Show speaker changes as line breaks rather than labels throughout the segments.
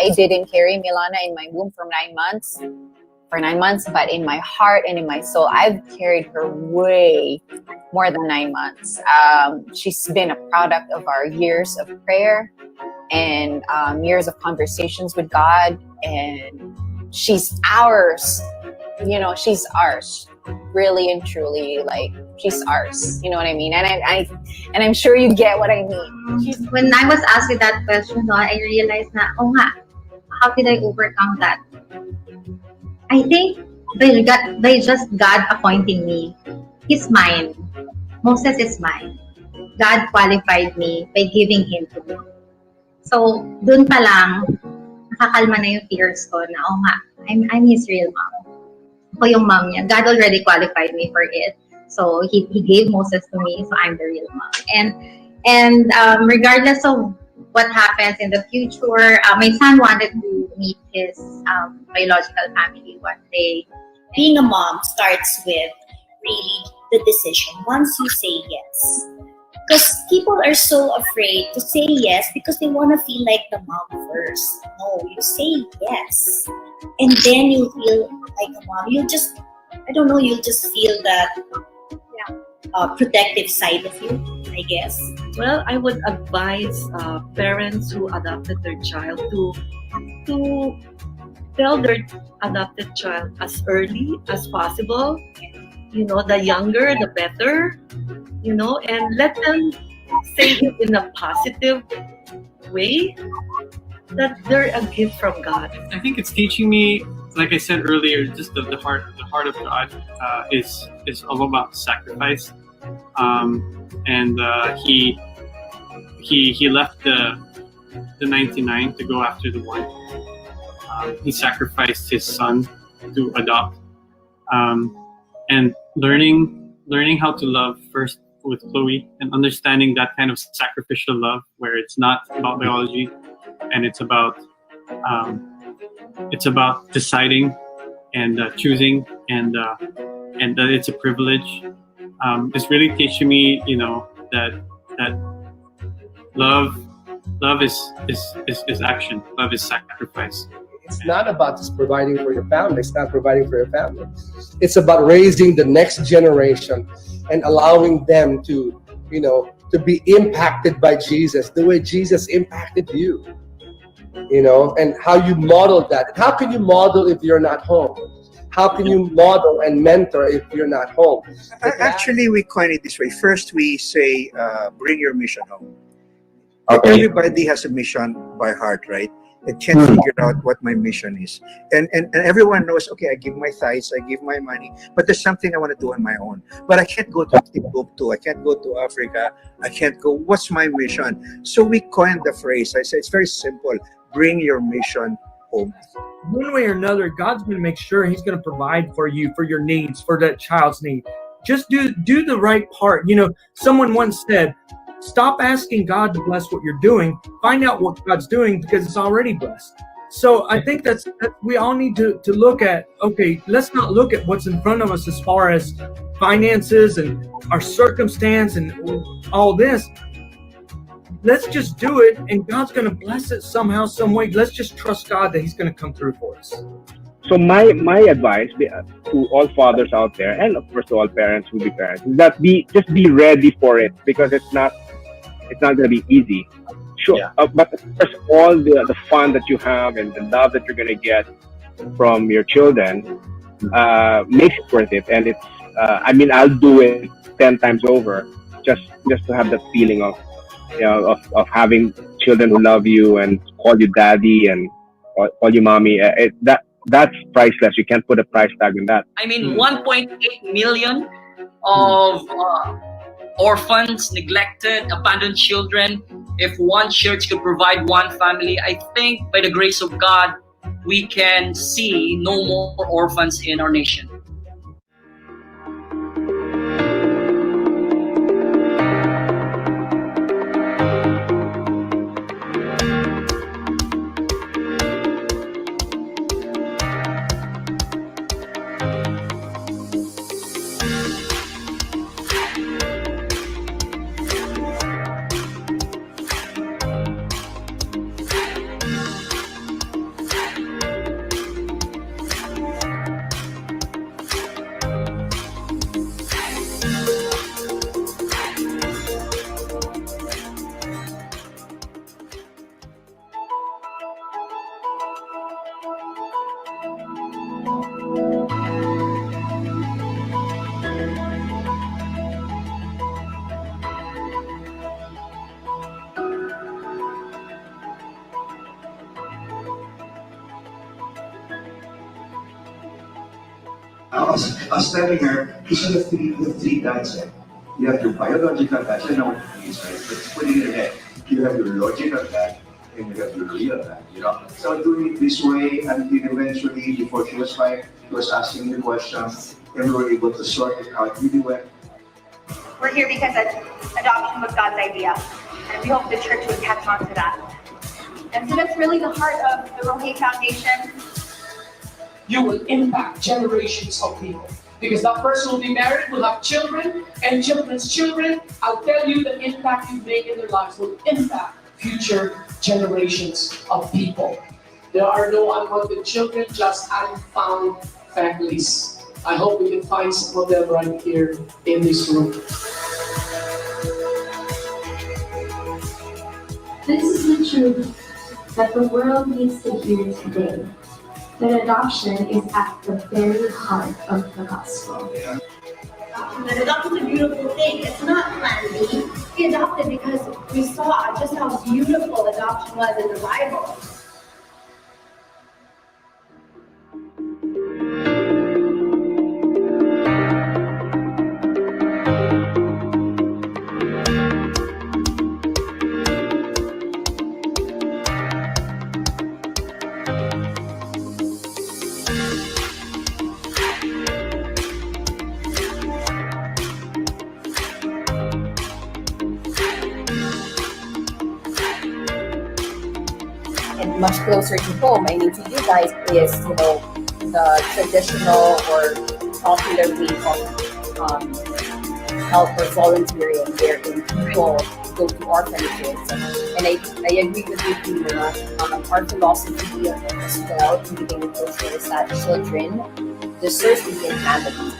I didn't carry Milana in my womb for 9 months, but in my heart and in my soul, I've carried her way more than 9 months. She's been a product of our years of prayer and years of conversations with God, and she's ours. You know, she's ours, really and truly. Like, she's ours. You know what I mean? And I'm sure you get what I mean.
When I was asked that question, I realized na, oh nga, how did I overcome that? I think by just God appointing me. He's mine. Moses is mine. God qualified me by giving him to me. So, dun pa lang, nakakalma na yung fears ko na, oh nga, I'm his real mom. Ako yung mom niya. God already qualified me for it. So, he gave Moses to me, so I'm the real mom. And regardless of what happens in the future, my son wanted to meet his biological family one day.
Being a mom starts with really the decision. Once you say yes, because people are so afraid to say yes because they want to feel like the mom first. No, you say yes, and then you feel like a mom. You'll just feel that protective side of you, I guess.
Well, I would advise parents who adopted their child to tell their adopted child as early as possible. You know, the younger, the better. You know, and let them say it in a positive way that they're a gift from God.
I think it's teaching me, like I said earlier, just the heart of God is all about sacrifice. And he left the 99 to go after the one. He sacrificed his son to adopt, and learning how to love first with Chloe, and understanding that kind of sacrificial love where it's not about biology and it's about deciding and choosing, and that it's a privilege. It's really teaching me, you know, that love is action. Love is sacrifice.
It's not about just providing for your family. It's not providing for your family. It's about raising the next generation and allowing them to, you know, to be impacted by Jesus the way Jesus impacted you. You know, and how you model that. How can you model if you're not home? How can you model and mentor if you're not home?
Actually, we coin it this way. First, we say, bring your mission home.
Okay.
Everybody has a mission by heart, right? I can't figure out what my mission is. And everyone knows, okay, I give my tithes, I give my money, but there's something I want to do on my own. But I can't go to Timbuktu, I can't go to Africa, I can't go, what's my mission? So we coined the phrase. I say it's very simple. Bring your mission home.
One way or another, God's going to make sure he's going to provide for you, for your needs, for that child's need. Just do the right part. You know, someone once said, stop asking God to bless what you're doing. Find out what God's doing because it's already blessed. So I think that we all need to look at, okay, let's not look at what's in front of us as far as finances and our circumstance and all this. Let's just do it, and God's going to bless it somehow, some way. Let's just trust God that he's going to come through for us.
So my advice to all fathers out there, and of course to all parents who be parents, is that just be ready for it, because it's not going to be easy. Sure, yeah. But of course, all the fun that you have and the love that you're going to get from your children makes it worth it. And it's I'll do it 10 times over just to have that feeling of, you know, of having children who love you and call you daddy and call you mommy. That's priceless. You can't put a price tag on that.
I mean, 1.8 million of orphans, neglected, abandoned children. If one church could provide one family, I think by the grace of God, we can see no more orphans in our nation.
I was telling her, these are the three dads. Eh? You have your biological dad, you know what it means, right? Let's put it in your head. You have your logical dad, and you have your real dad, you know? So doing it this way, until eventually, before she was 5, she was asking me questions, and we were able to sort it out really well.
We're here because adoption was God's idea, and we hope the church would catch on to that. And so that's really the heart of the ROHIT Foundation.
You will impact generations of people. Because that person will be married, will have children, and children's children. I'll tell you, the impact you make in their lives will impact future generations of people. There are no unwanted children, just unfound families. I hope we can find some of them right here in this room.
This is the truth that the world needs to hear today. That adoption is at the very heart of the gospel.
And adoption is a beautiful thing. It's not plan B. We adopted because we saw just how beautiful adoption was in the Bible.
Much closer to home, I mean, to you guys is, the traditional or popular way of help or volunteering wherein people go to orphanages. And I agree with you, Tina. Our philosophy as well, in beginning culture, is that children deserve to be in families.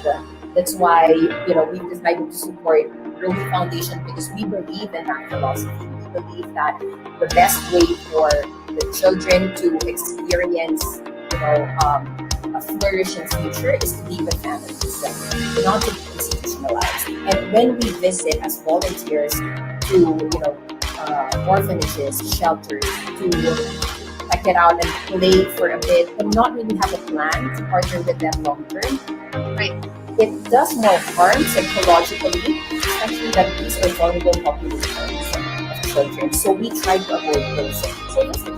That's why, we've decided to support ROHIT Foundation, because we believe in that philosophy. We believe that the best way for the children to experience, a flourishing future is to be with families, not to be institutionalized. And when we visit as volunteers to, orphanages, shelters, to check it out and play for a bit, and not really have a plan to partner with them long term, right? It does more harm psychologically, especially that these are vulnerable populations of children. So we try to avoid those things. So this is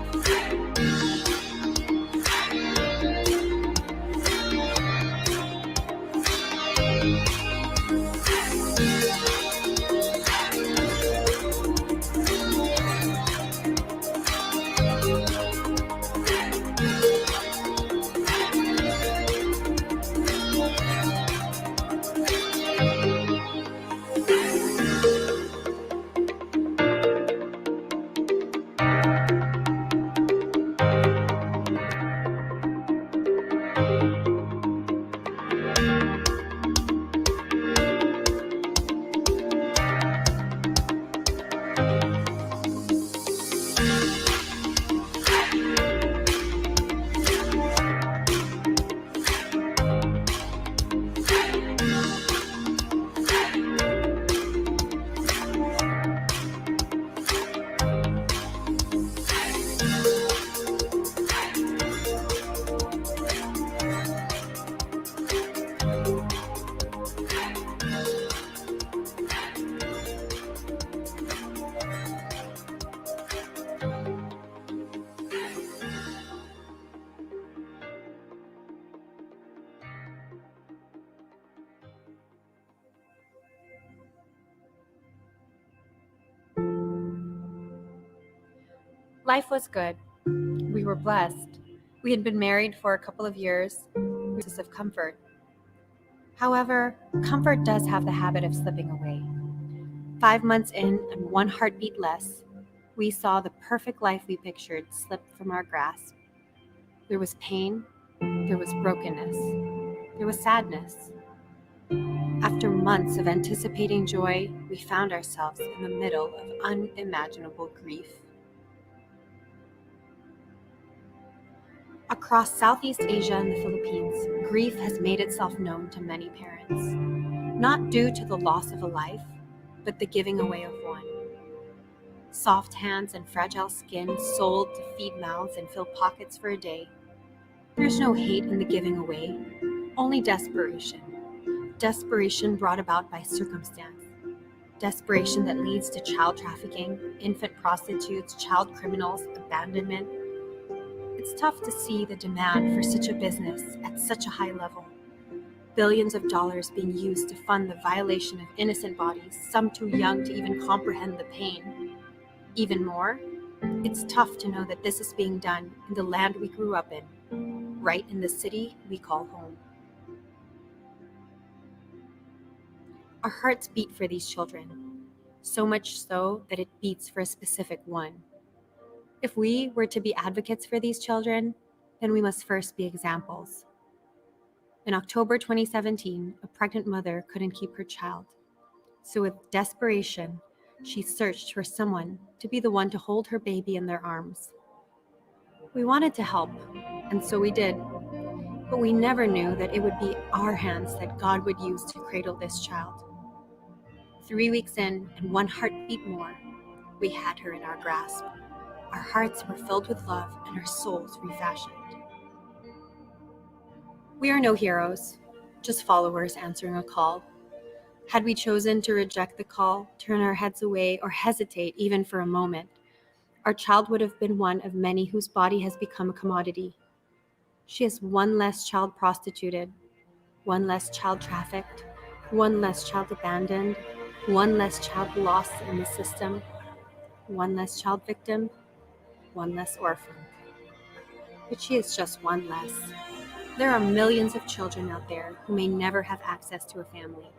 Life was good. We were blessed. We had been married for a couple of years, of comfort. However, comfort does have the habit of slipping away. 5 months in and one heartbeat less, we saw the perfect life we pictured slip from our grasp. There was pain, there was brokenness, there was sadness. After months of anticipating joy, we found ourselves in the middle of unimaginable grief. Across Southeast Asia and the Philippines, grief has made itself known to many parents, not due to the loss of a life, but the giving away of one. Soft hands and fragile skin sold to feed mouths and fill pockets for a day. There's no hate in the giving away. Only desperation. Desperation brought about by circumstance. Desperation that leads to child trafficking, infant prostitutes, child criminals, abandonment. It's tough to see the demand for such a business at such a high level. Billions of dollars being used to fund the violation of innocent bodies, some too young to even comprehend the pain. Even more, it's tough to know that this is being done in the land we grew up in, right in the city we call home. Our hearts beat for these children, so much so that it beats for a specific one. If we were to be advocates for these children, then we must first be examples. In October 2017, a pregnant mother couldn't keep her child. So with desperation, she searched for someone to be the one to hold her baby in their arms. We wanted to help, and so we did. But we never knew that it would be our hands that God would use to cradle this child. 3 weeks in, and one heartbeat more, we had her in our grasp. Our hearts were filled with love, and our souls refashioned. We are no heroes, just followers answering a call. Had we chosen to reject the call, turn our heads away, or hesitate even for a moment, our child would have been one of many whose body has become a commodity. She is one less child prostituted, one less child trafficked, one less child abandoned, one less child lost in the system, one less child victim, one less orphan. But she is just one less. There are millions of children out there who may never have access to a family,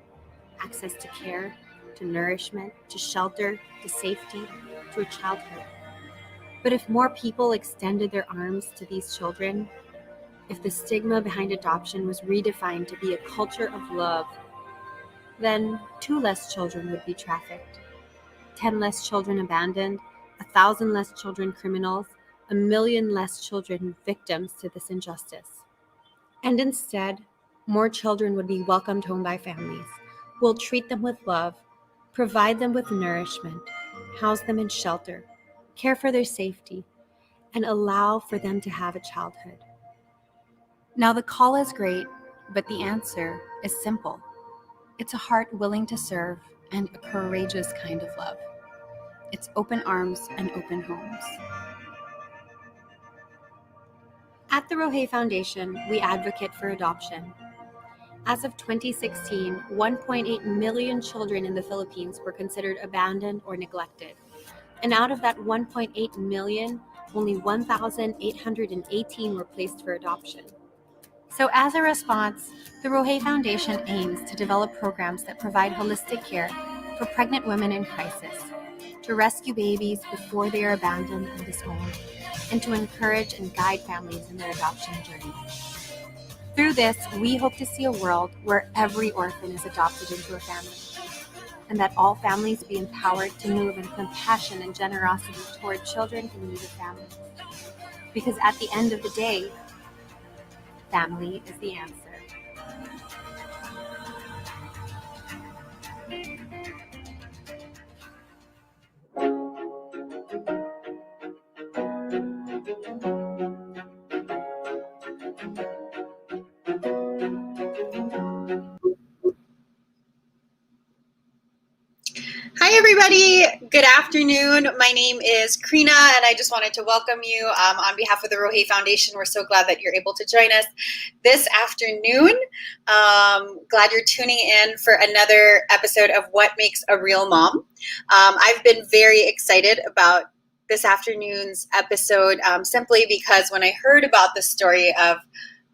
access to care, to nourishment, to shelter, to safety, to a childhood. But if more people extended their arms to these children, if the stigma behind adoption was redefined to be a culture of love, then 2 less children would be trafficked, 10 less children abandoned, 1,000 less children criminals, 1 million less children victims to this injustice. And instead, more children would be welcomed home by families who will treat them with love, provide them with nourishment, house them in shelter, care for their safety, and allow for them to have a childhood. Now, the call is great, but the answer is simple. It's a heart willing to serve and a courageous kind of love. It's open arms and open homes. At the ROHIT Foundation, we advocate for adoption. As of 2016, 1.8 million children in the Philippines were considered abandoned or neglected. And out of that 1.8 million, only 1,818 were placed for adoption. So as a response, the ROHIT Foundation aims to develop programs that provide holistic care for pregnant women in crisis, to rescue babies before they are abandoned and disowned, and to encourage and guide families in their adoption journey. Through this, we hope to see a world where every orphan is adopted into a family, and that all families be empowered to move in compassion and generosity toward children in need of families. Because at the end of the day, family is the answer.
Hi, everybody. Good afternoon. My name is Krina, and I just wanted to welcome you on behalf of the ROHIT Foundation. We're so glad that you're able to join us this afternoon. Glad you're tuning in for another episode of What Makes a Real Mom. I've been very excited about this afternoon's episode simply because when I heard about the story of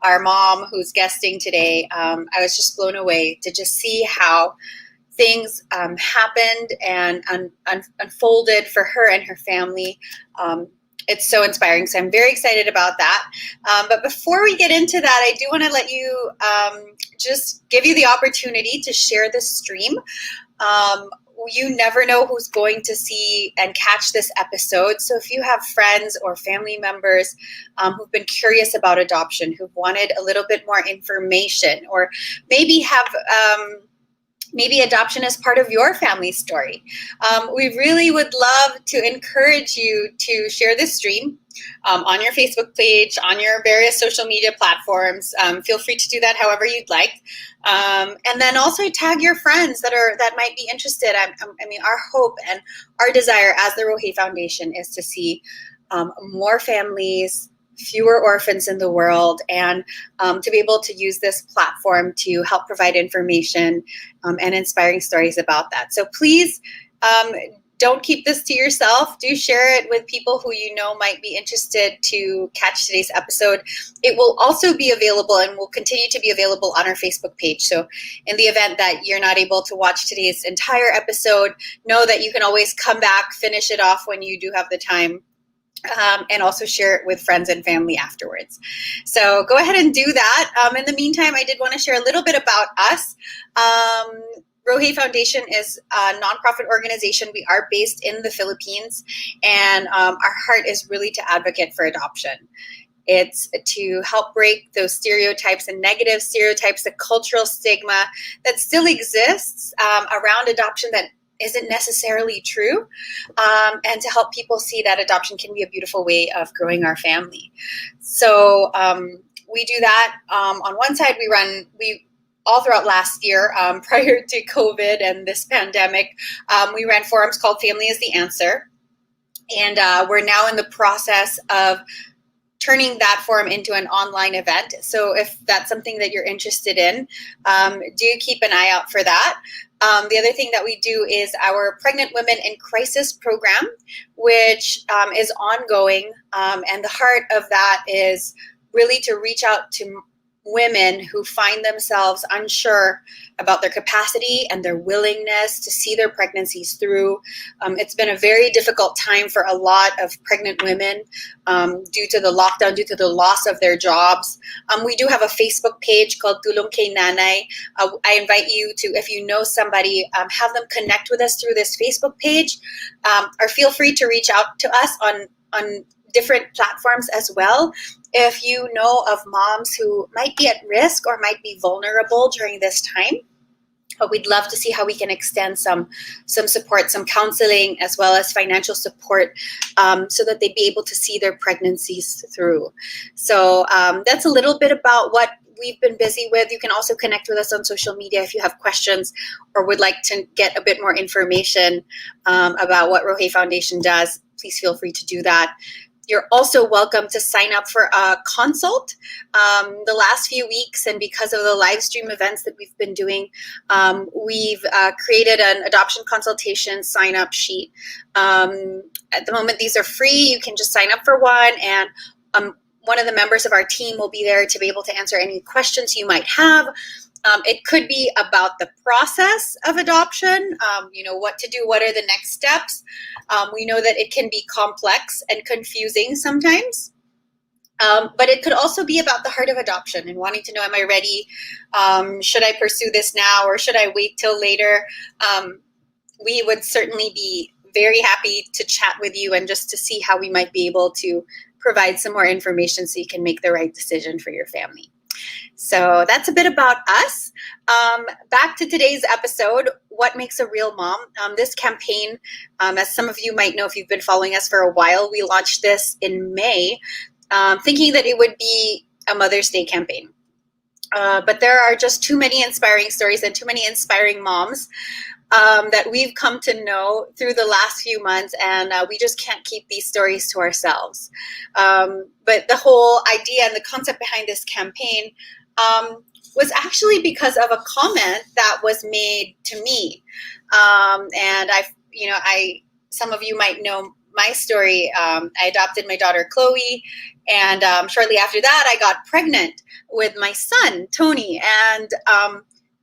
our mom who's guesting today, I was just blown away to just see how things happened and unfolded for her and her family. It's so inspiring. So I'm very excited about that. But before we get into that, I do want to let you just give you the opportunity to share this stream. You never know who's going to see and catch this episode. So if you have friends or family members who've been curious about adoption, who've wanted a little bit more information, or maybe have maybe adoption is part of your family story. We really would love to encourage you to share this stream on your Facebook page, on your various social media platforms. Feel free to do that however you'd like. And then also tag your friends that might be interested. I mean, our hope and our desire as the ROHIT Foundation is to see more families, fewer orphans in the world, and to be able to use this platform to help provide information and inspiring stories about that. So please don't keep this to yourself. Do share it with people who you know might be interested to catch today's episode. It will also be available and will continue to be available on our Facebook page. So in the event that you're not able to watch today's entire episode, know that you can always come back, finish it off when you do have the time. And also share it with friends and family afterwards. So go ahead and do that. In the meantime, I did want to share a little bit about us. ROHIT Foundation is a nonprofit organization. We are based in the Philippines, and our heart is really to advocate for adoption. It's to help break those stereotypes and negative stereotypes, the cultural stigma that still exists around adoption that isn't necessarily true, and to help people see that adoption can be a beautiful way of growing our family. So we do that. On one side, we all throughout last year, prior to COVID and this pandemic, we ran forums called Family is the Answer. And we're now in the process of turning that forum into an online event. So if that's something that you're interested in, do keep an eye out for that. The other thing that we do is our Pregnant Women in Crisis program, which is ongoing. And the heart of that is really to reach out to women who find themselves unsure about their capacity and their willingness to see their pregnancies through. It's been a very difficult time for a lot of pregnant women due to the lockdown, due to the loss of their jobs. We do have a Facebook page called Tulong Kay Nanay. I invite you to, if you know somebody, have them connect with us through this Facebook page, or feel free to reach out to us on different platforms as well. If you know of moms who might be at risk or might be vulnerable during this time, we'd love to see how we can extend some support, some counseling, as well as financial support, so that they'd be able to see their pregnancies through. So that's a little bit about what we've been busy with. You can also connect with us on social media if you have questions or would like to get a bit more information about what ROHIT Foundation does. Please feel free to do that. You're also welcome to sign up for a consult. The last few weeks, and because of the live stream events that we've been doing, we've created an adoption consultation sign up sheet. At the moment, these are free. You can just sign up for one, and one of the members of our team will be there to be able to answer any questions you might have. It could be about the process of adoption, what to do, what are the next steps. We know that it can be complex and confusing sometimes, but it could also be about the heart of adoption and wanting to know, am I ready? Should I pursue this now or should I wait till later? We would certainly be very happy to chat with you and just to see how we might be able to provide some more information so you can make the right decision for your family. So that's a bit about us. Back to today's episode, what makes a real mom? This campaign, as some of you might know if you've been following us for a while, we launched this in May, thinking that it would be a Mother's Day campaign. But there are just too many inspiring stories and too many inspiring moms that we've come to know through the last few months, and we just can't keep these stories to ourselves. But the whole idea and the concept behind this campaign was actually because of a comment that was made to me. And some of you might know my story. I adopted my daughter, Chloe, and shortly after that, I got pregnant with my son, Tony. And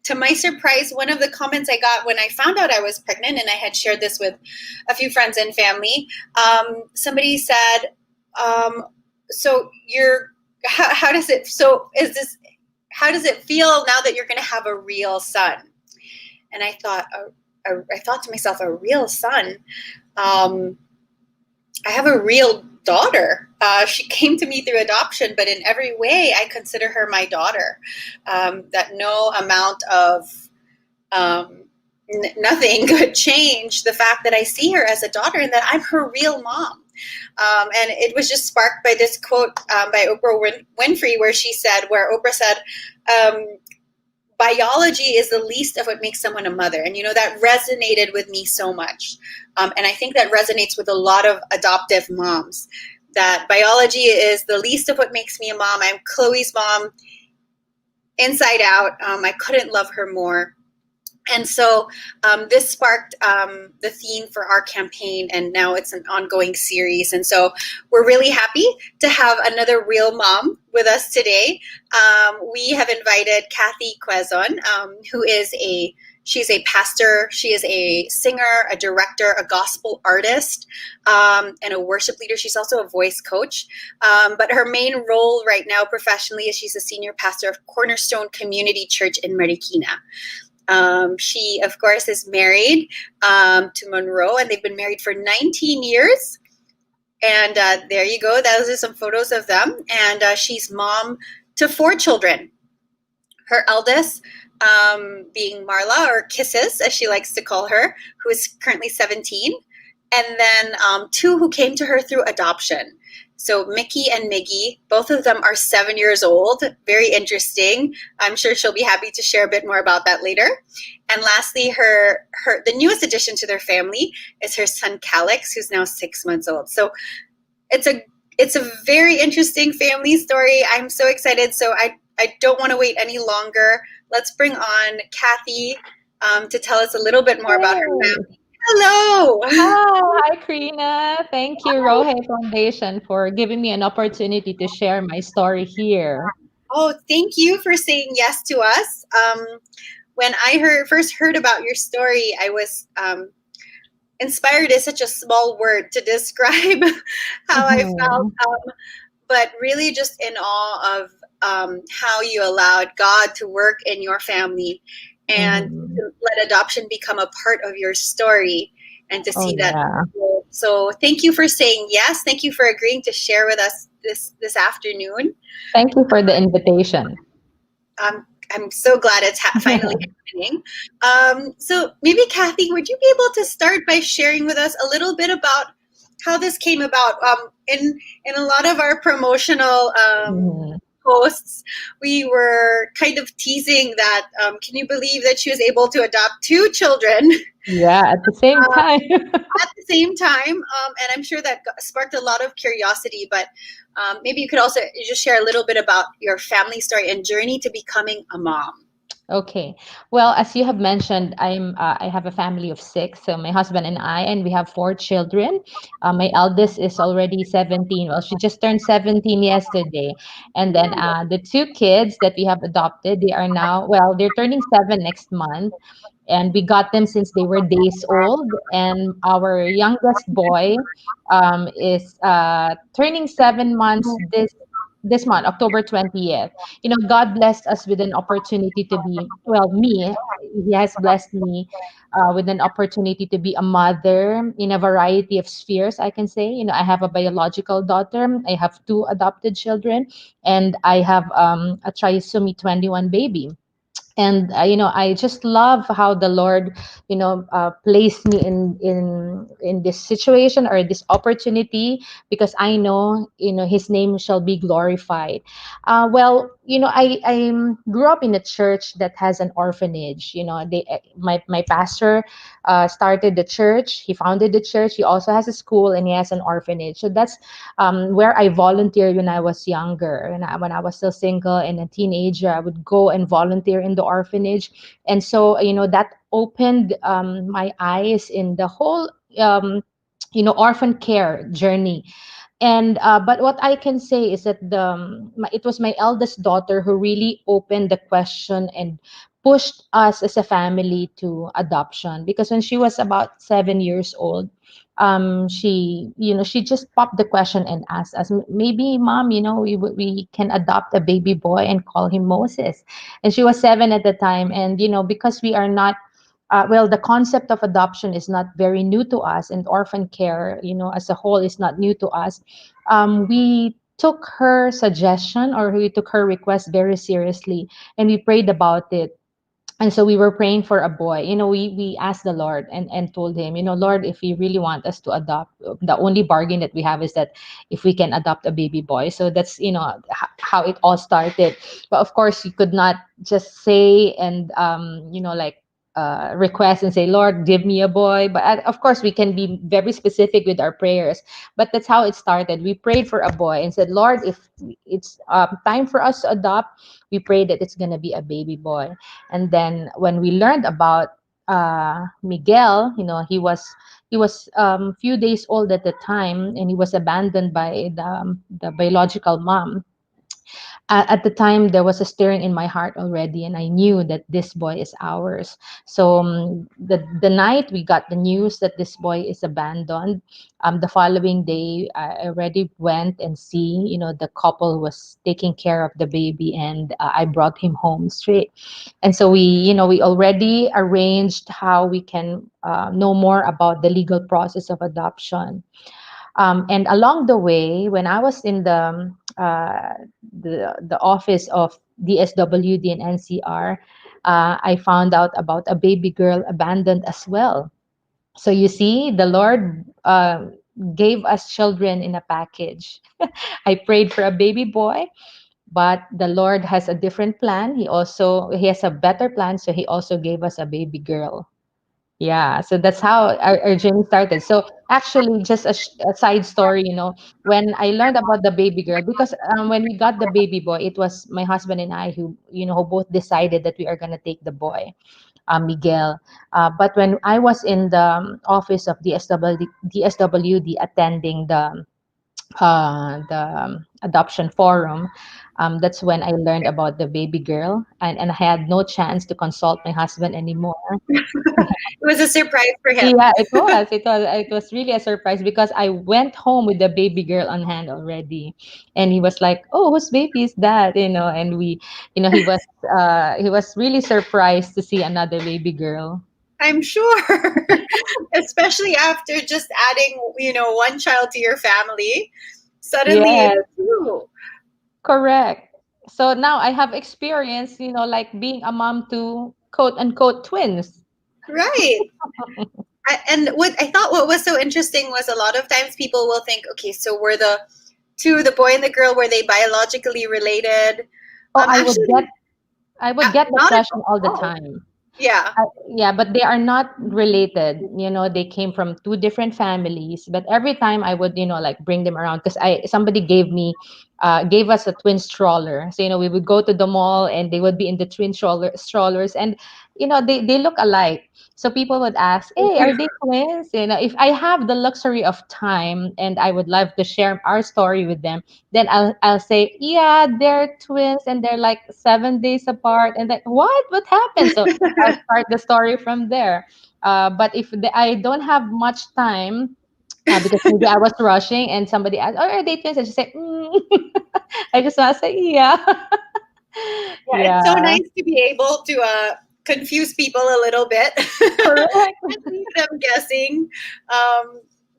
to my surprise, one of the comments I got when I found out I was pregnant, and I had shared this with a few friends and family, somebody said, how does it feel now that you're going to have a real son? And I thought to myself, a real son? I have a real daughter. She came to me through adoption, but in every way, I consider her my daughter. That no amount of nothing could change the fact that I see her as a daughter and that I'm her real mom. And it was just sparked by this quote by Oprah Winfrey, where Oprah said, biology is the least of what makes someone a mother. And, that resonated with me so much. And I think that resonates with a lot of adoptive moms, that biology is the least of what makes me a mom. I'm Chloe's mom inside out. I couldn't love her more. And so this sparked the theme for our campaign, and now it's an ongoing series. And so we're really happy to have another real mom with us today. We have invited Kathy Cueson, she's a pastor, she is a singer, a director, a gospel artist, and a worship leader. She's also a voice coach. But her main role right now professionally is she's a senior pastor of Cornerstone Community Church in Marikina. She, of course, is married to Monroe, and they've been married for 19 years. And there you go. Those are some photos of them. And she's mom to 4 children. Her eldest being Marla, or Kisses, as she likes to call her, who is currently 17. And then 2 who came to her through adoption. So Mickey and Miggy, both of them are 7 years old. Very interesting. I'm sure she'll be happy to share a bit more about that later. And lastly, the newest addition to their family is her son Calix, who's now 6 months old. So it's a very interesting family story. I'm so excited. So I don't want to wait any longer. Let's bring on Kathy to tell us a little bit more about her family. Hello.
Hi, Krina. Thank you, ROHIT Foundation, for giving me an opportunity to share my story here.
Oh, thank you for saying yes to us. When I first heard about your story, I was inspired is such a small word to describe how I felt, but really just in awe of how you allowed God to work in your family and to let adoption become a part of your story, and to see that. So thank you for saying yes. Thank you for agreeing to share with us this afternoon.
Thank you for the invitation.
I'm so glad it's finally happening. So maybe, Kathy, would you be able to start by sharing with us a little bit about how this came about? In a lot of our promotional posts, we were kind of teasing that, can you believe that she was able to adopt 2 children?
Yeah, at the same time.
And I'm sure that sparked a lot of curiosity, but maybe you could also just share a little bit about your family story and journey to becoming a mom.
Okay. Well, as you have mentioned, I have a family of 6. So my husband and I, and we have 4 children. My eldest is already 17. Well, she just turned 17 yesterday. And then the 2 kids that we have adopted, they are now, well, they're turning 7 next month. And we got them since they were days old. And our youngest boy is turning 7 months this month, October 20th. God blessed us with an opportunity to be, He has blessed me with an opportunity to be a mother in a variety of spheres, I can say. I have a biological daughter, I have 2 adopted children, and I have a trisomy 21 baby. And I just love how the Lord placed me in this situation or this opportunity, because I know His name shall be glorified. I grew up in a church that has an orphanage. My pastor started the church. He founded the church. He also has a school, and he has an orphanage. So that's where I volunteered when I was younger. And when I was still single and a teenager, I would go and volunteer in the orphanage. And so, that opened my eyes in the whole, orphan care journey. And but what I can say is that it was my eldest daughter who really opened the question and pushed us as a family to adoption. Because when she was about 7 years old, she just popped the question and asked us, maybe mom, we can adopt a baby boy and call him Moses. And she was 7 at the time. And because we are not the concept of adoption is not very new to us, and orphan care, as a whole, is not new to us. We took her suggestion, or we took her request very seriously, and we prayed about it. And so we were praying for a boy. We asked the Lord and told him, Lord, if you really want us to adopt, the only bargain that we have is that if we can adopt a baby boy. So that's, how it all started. But of course, you could not just say and, like, request and say, Lord, give me a boy. But of course, we can be very specific with our prayers. But that's how it started. We prayed for a boy and said, Lord, if it's time for us to adopt, we pray that it's going to be a baby boy. And then when we learned about Miguel, he was few days old at the time, and he was abandoned by the biological mom. At the time, there was a stirring in my heart already, and I knew that this boy is ours. So the night we got the news that this boy is abandoned, the following day I already went and see, the couple was taking care of the baby, and I brought him home straight. And so we already arranged how we can know more about the legal process of adoption. And along the way, when I was in the office of DSWD and NCR, I found out about a baby girl abandoned as well. So you see, the Lord gave us children in a package. I prayed for a baby boy, but the Lord has a different plan. He has a better plan, so He also gave us a baby girl. Yeah, so that's how our journey started. So actually, just a side story, when I learned about the baby girl, because when we got the baby boy, it was my husband and I who both decided that we are gonna take the boy, Miguel. But when I was in the office of DSWD attending the adoption forum, that's when I learned about the baby girl, and I had no chance to consult my husband anymore.
It was a surprise for him.
Yeah, it was. It was really a surprise because I went home with the baby girl on hand already, and he was like, "Oh, whose baby is that?" And he was really surprised to see another baby girl.
I'm sure, especially after just adding, one child to your family. Suddenly,
Yes,
it's two.
correct. So now I have experience, like being a mom to quote unquote twins.
Right. And what was so interesting was a lot of times people will think, okay, so were the boy and the girl, were they biologically related?
Oh, I would
Actually,
get I would get the
not at
question all the
all.
time.
Yeah.
Yeah, but they are not related. They came from two different families. But every time I would, like bring them around because somebody gave us a twin stroller. So we would go to the mall and they would be in the twin strollers, and they look alike. So people would ask, "Hey, are they twins?" If I have the luxury of time and I would love to share our story with them, then I'll say, "Yeah, they're twins and they're like 7 days apart." And like, what happened? So I'll start the story from there. But if I don't have much time, because maybe I was rushing and somebody asked, "Oh, are they twins?" I just say, I just want to say, yeah.
Yeah, it's so
Yeah,
nice to be able to confuse people a little bit
correct.
and leave them guessing.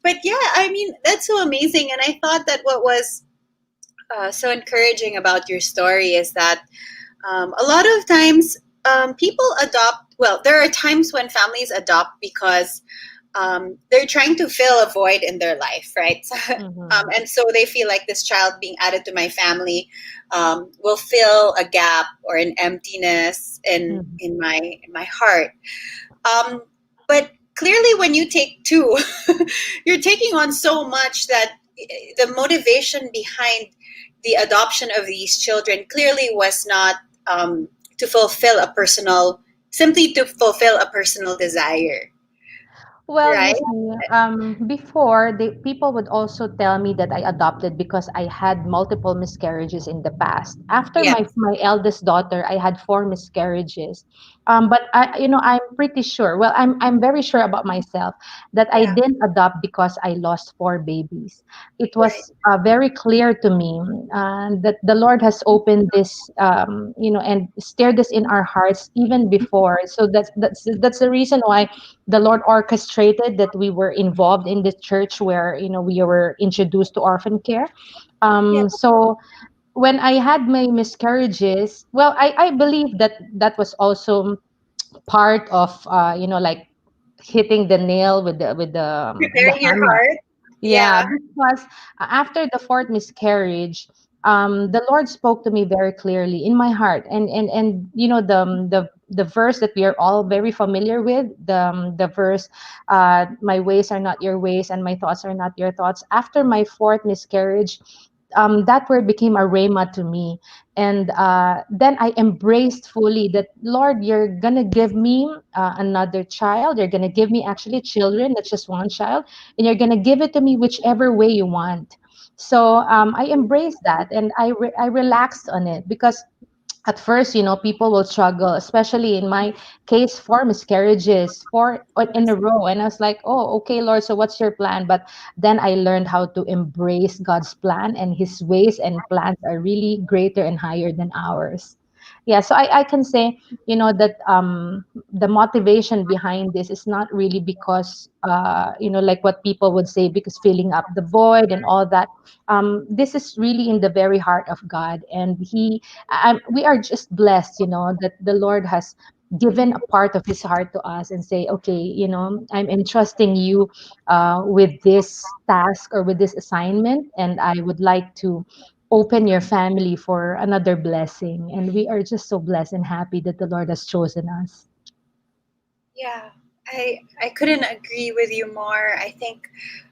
But yeah, I mean, that's so amazing. And I thought that what was so encouraging about your story is that a lot of times people adopt, well, there are times when families adopt because they're trying to fill a void in their life, right?
Mhm.
And so they feel like this child being added to my family will fill a gap or an emptiness in
Mhm.
my heart. But clearly, when you take two, you're taking on so much that the motivation behind the adoption of these children clearly was not to fulfill a personal, simply to fulfill a personal desire,
Well, you
right?
see, before people would also tell me that I adopted because I had multiple miscarriages in the past. After
Yeah,
my eldest daughter, I had four miscarriages. But I'm pretty sure. Well, I'm very sure about myself that I
yeah,
didn't adopt because I lost four babies. It
right.
was very clear to me that the Lord has opened this, and stirred this in our hearts even before. So that's the reason why the Lord orchestrated that we were involved in the church where we were introduced to orphan care.
Yeah,
So when I had my miscarriages, well, I believe that was also part of like hitting the nail with the
Preparing your
hammer.
heart.
Yeah, because after the fourth miscarriage, the Lord spoke to me very clearly in my heart, and the verse that we are all very familiar with, the verse, "My ways are not your ways, and my thoughts are not your thoughts." After my fourth miscarriage, that word became a rhema to me, and then I embraced fully that, Lord, you're gonna give me another child. You're gonna give me actually children, not just one child, and you're gonna give it to me whichever way you want. So I embraced that, and I relaxed on it, because at first, people will struggle, especially in my case, 4 miscarriages, in a row. And I was like, oh, okay, Lord, so what's your plan? But then I learned how to embrace God's plan, and his ways and plans are really greater and higher than ours. Yeah, so I can say, that the motivation behind this is not really because, like what people would say, because filling up the void and all that. This is really in the very heart of God, and we are just blessed, that the Lord has given a part of his heart to us and say, okay, I'm entrusting you with this task or with this assignment, and I would like to open your family for another blessing. And we are just so blessed and happy that the Lord has chosen us.
Yeah, I couldn't agree with you more. I think,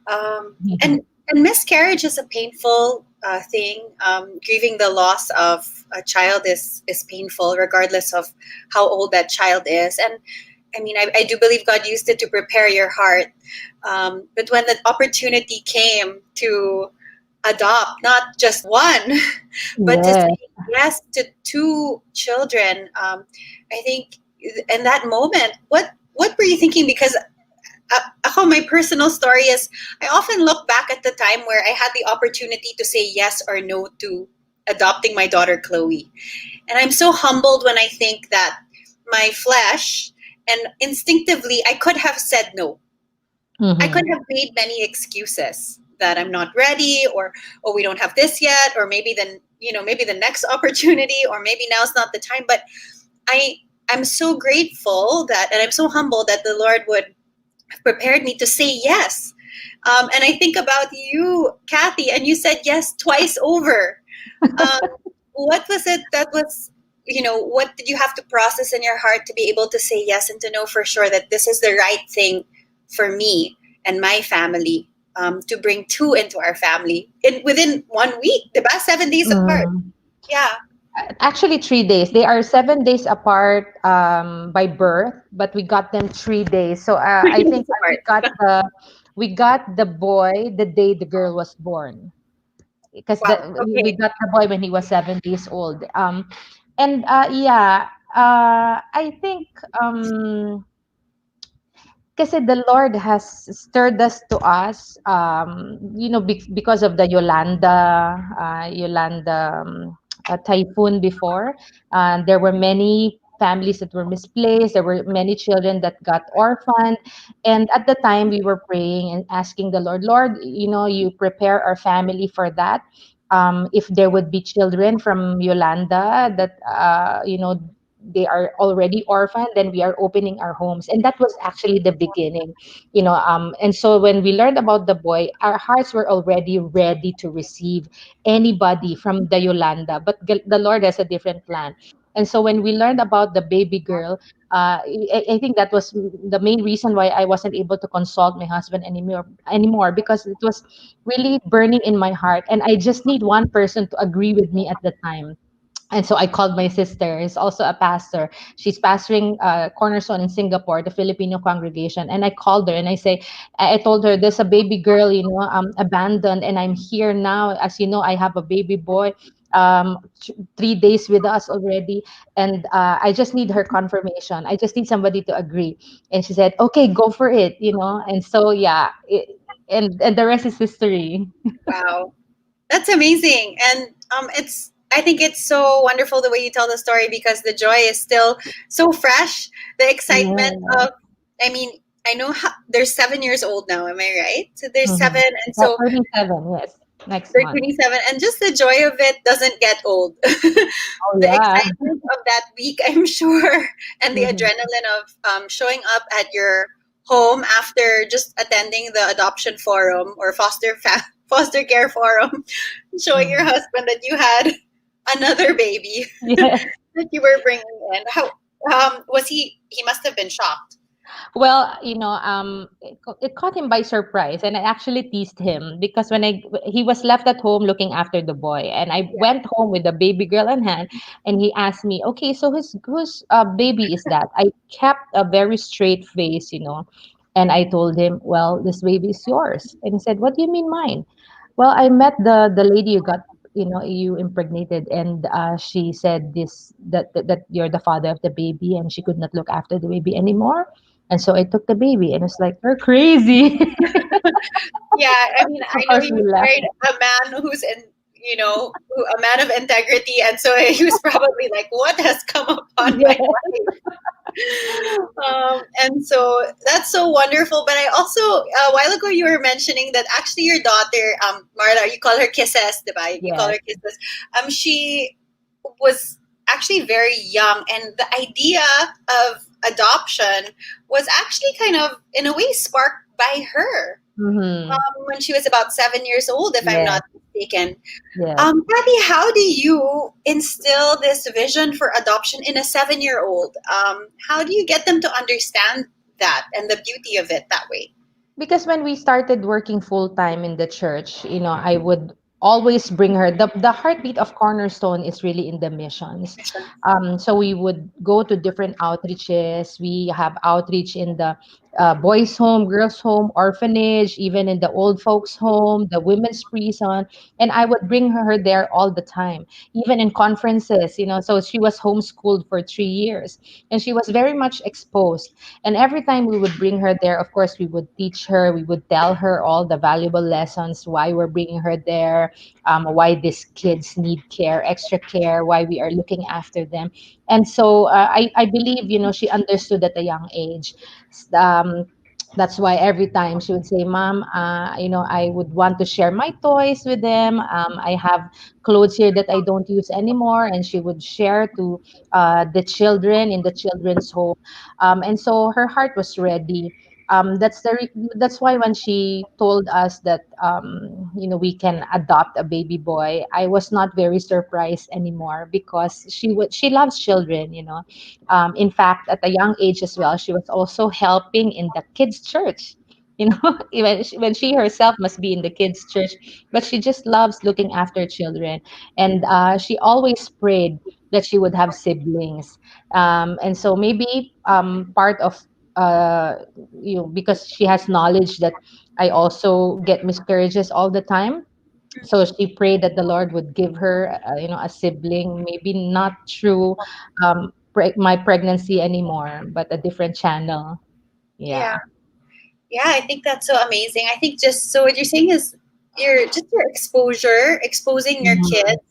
and miscarriage is a painful thing. Grieving the loss of a child is painful, regardless of how old that child is. And I mean, I do believe God used it to prepare your heart. But when the opportunity came to adopt not just one, but to
Yes.
say yes to 2 children, I think in that moment, what were you thinking? Because ako, my personal story is, I often look back at the time where I had the opportunity to say yes or no to adopting my daughter Chloe, and I'm so humbled when I think that my flesh and instinctively I could have said no. I could have made many excuses that I'm not ready, or oh, we don't have this yet, or maybe then maybe the next opportunity, or maybe now's not the time. But I'm so grateful that, and I'm so humbled that the Lord would have prepared me to say yes. And I think about you, Kathy, and you said yes twice over. What was it that was, what did you have to process in your heart to be able to say yes and to know for sure that this is the right thing for me and my family, to bring 2 into our family within 1 week, the past 7 days apart? Yeah.
Actually, 3 days. They are 7 days apart by birth, but we got them 3 days. So I think we got the boy the day the girl was born, because we got the boy when he was 7 days old. And yeah, I think kasi the Lord has stirred us to us, because of the Yolanda typhoon before. There were many families that were misplaced. There were many children that got orphaned. And at the time, we were praying and asking the Lord, Lord, you prepare our family for that. If there would be children from Yolanda that, they are already orphaned, then we are opening our homes. And that was actually the beginning, and so when we learned about the boy, our hearts were already ready to receive anybody from the Yolanda, but the Lord has a different plan. And so when we learned about the baby girl, I think that was the main reason why I wasn't able to consult my husband anymore, because it was really burning in my heart, and I just need one person to agree with me at the time. And so I called my sister, who's also a pastor. She's pastoring Cornerstone in Singapore, the Filipino congregation. And I called her and I told her, there's a baby girl, abandoned, and I'm here now. As you know, I have a baby boy, 3 days with us already. And I just need her confirmation. I just need somebody to agree. And she said, okay, go for it, And so, yeah, and the rest is history.
Wow. That's amazing. And I think it's so wonderful the way you tell the story, because the joy is still so fresh. The excitement of, I know they're 7 years old now. Am I right? So they're 7. And so
37, yes. next
They're
month.
27, and just the joy of it doesn't get old.
Oh
The
yeah.
excitement of that week, I'm sure, and the
Mhm.
adrenaline of showing up at your home after just attending the adoption forum or foster care forum, showing your husband that you had another baby
Yes.
that you were bringing in. How was he? He must have been shocked.
Well, it caught him by surprise, and I actually teased him because he was left at home looking after the boy, and I went home with the baby girl in hand, and he asked me, "Okay, so whose baby is that?" I kept a very straight face, and I told him, "Well, this baby is yours." And he said, "What do you mean mine?" Well, I met the lady you impregnated, and she said that you're the father of the baby, and she could not look after the baby anymore, and so I took the baby, and it's like, you're crazy.
Yeah, I mean,
Of
I know
course,
he
we laughed.
married a man who's a man of integrity, and so he was probably like, "What has come upon my
Yeah.
wife?" And so that's so wonderful. But I also, a while ago, you were mentioning that actually your daughter, Marla, you call her Kisses, diba? You call
Yes.
her Kisses. She was actually very young, and the idea of adoption was actually kind of, in a way, sparked by her
Mm-hmm.
when she was about 7 years old, if I'm
Yes.
not mistaken.
Yes.
Kathy, how do you instill this vision for adoption in a 7-year-old? How do you get them to understand that and the beauty of it that way?
Because when we started working full time in the church, I would always bring her. The heartbeat of Cornerstone is really in the missions. So we would go to different outreaches. We have outreach in the boys' home, girls' home, orphanage, even in the old folks' home, the women's prison, and I would bring her there all the time, even in conferences. So she was homeschooled for 3 years, and she was very much exposed. And every time we would bring her there, of course, we would teach her, we would tell her all the valuable lessons, why we're bringing her there, why these kids need care, extra care, why we are looking after them. And so I believe, she understood at a young age. Um, that's why every time she would say, "Mom, I would want to share my toys with them. I have clothes here that I don't use anymore." And she would share to the children in the children's home, and so her heart was ready. That's why when she told us that we can adopt a baby boy, I was not very surprised anymore, because she loves children. In fact, at a young age as well, she was also helping in the kids' church. Even when she herself must be in the kids' church, but she just loves looking after children, and she always prayed that she would have siblings. And so maybe part of because she has knowledge that I also get miscarriages all the time, so she prayed that the Lord would give her a sibling, maybe not through my pregnancy anymore, but a different channel.
Yeah.
Yeah.
Yeah, I think that's so amazing. I think just so what you're saying is your exposure, exposing your
Mhm.
kids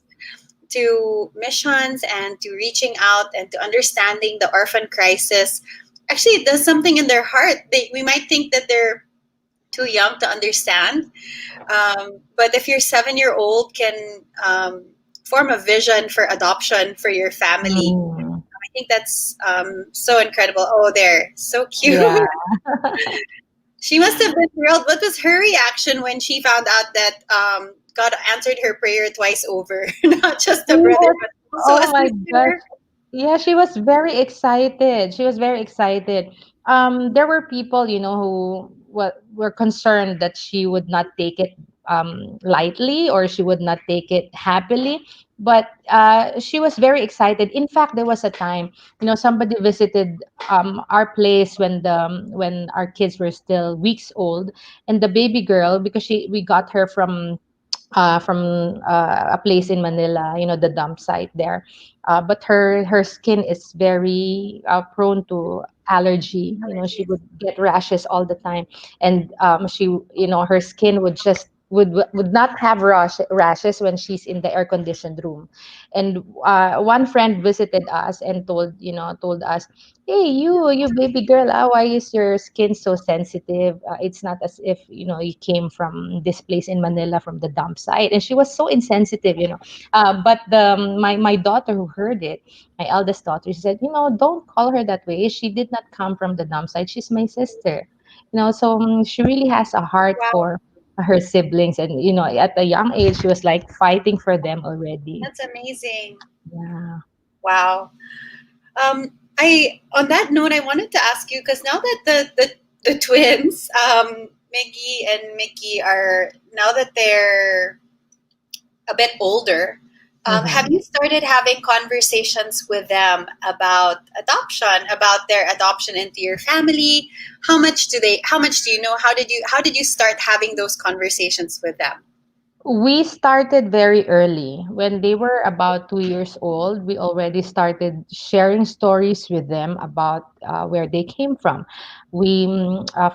to missions and to reaching out and to understanding the orphan crisis actually does something in their heart. We might think that they're too young to understand, but if your 7-year-old can form a vision for adoption for your family,
Mm.
I think that's so incredible. Oh, they're so cute.
Yeah.
She must have been thrilled. What was her reaction when she found out that God answered her prayer twice over? Not just a brother,
Yes.
but also a
Oh my gosh.
sister.
Yeah, she was very excited. She was very excited. There were people, who were concerned that she would not take it lightly, or she would not take it happily. But she was very excited. In fact, there was a time, somebody visited our place when our kids were still weeks old, and the baby girl, because we got her from a place in Manila, the dump site there. But her skin is very prone to allergy. She would get rashes all the time, and her skin would just would not have rashes when she's in the air conditioned room. And one friend visited us and told us, hey, you baby girl, why is your skin so sensitive? It's not as if you came from this place in Manila from the dump site. And she was so insensitive. But my daughter who heard it, my eldest daughter, she said, don't call her that way. She did not come from the dump site. She's my sister. So she really has a heart
Wow,
for her siblings, and at a young age she was like fighting for them already.
that's amazing.
Yeah.
Wow. I on that note, I wanted to ask you, because now that the twins, Miggy and Mickey, are now that they're a bit older, have you started having conversations with them about adoption, about their adoption into your family? How much do you know? How did you start having those conversations with them?
We started very early. When they were about 2 years old, we already started sharing stories with them about where they came from. We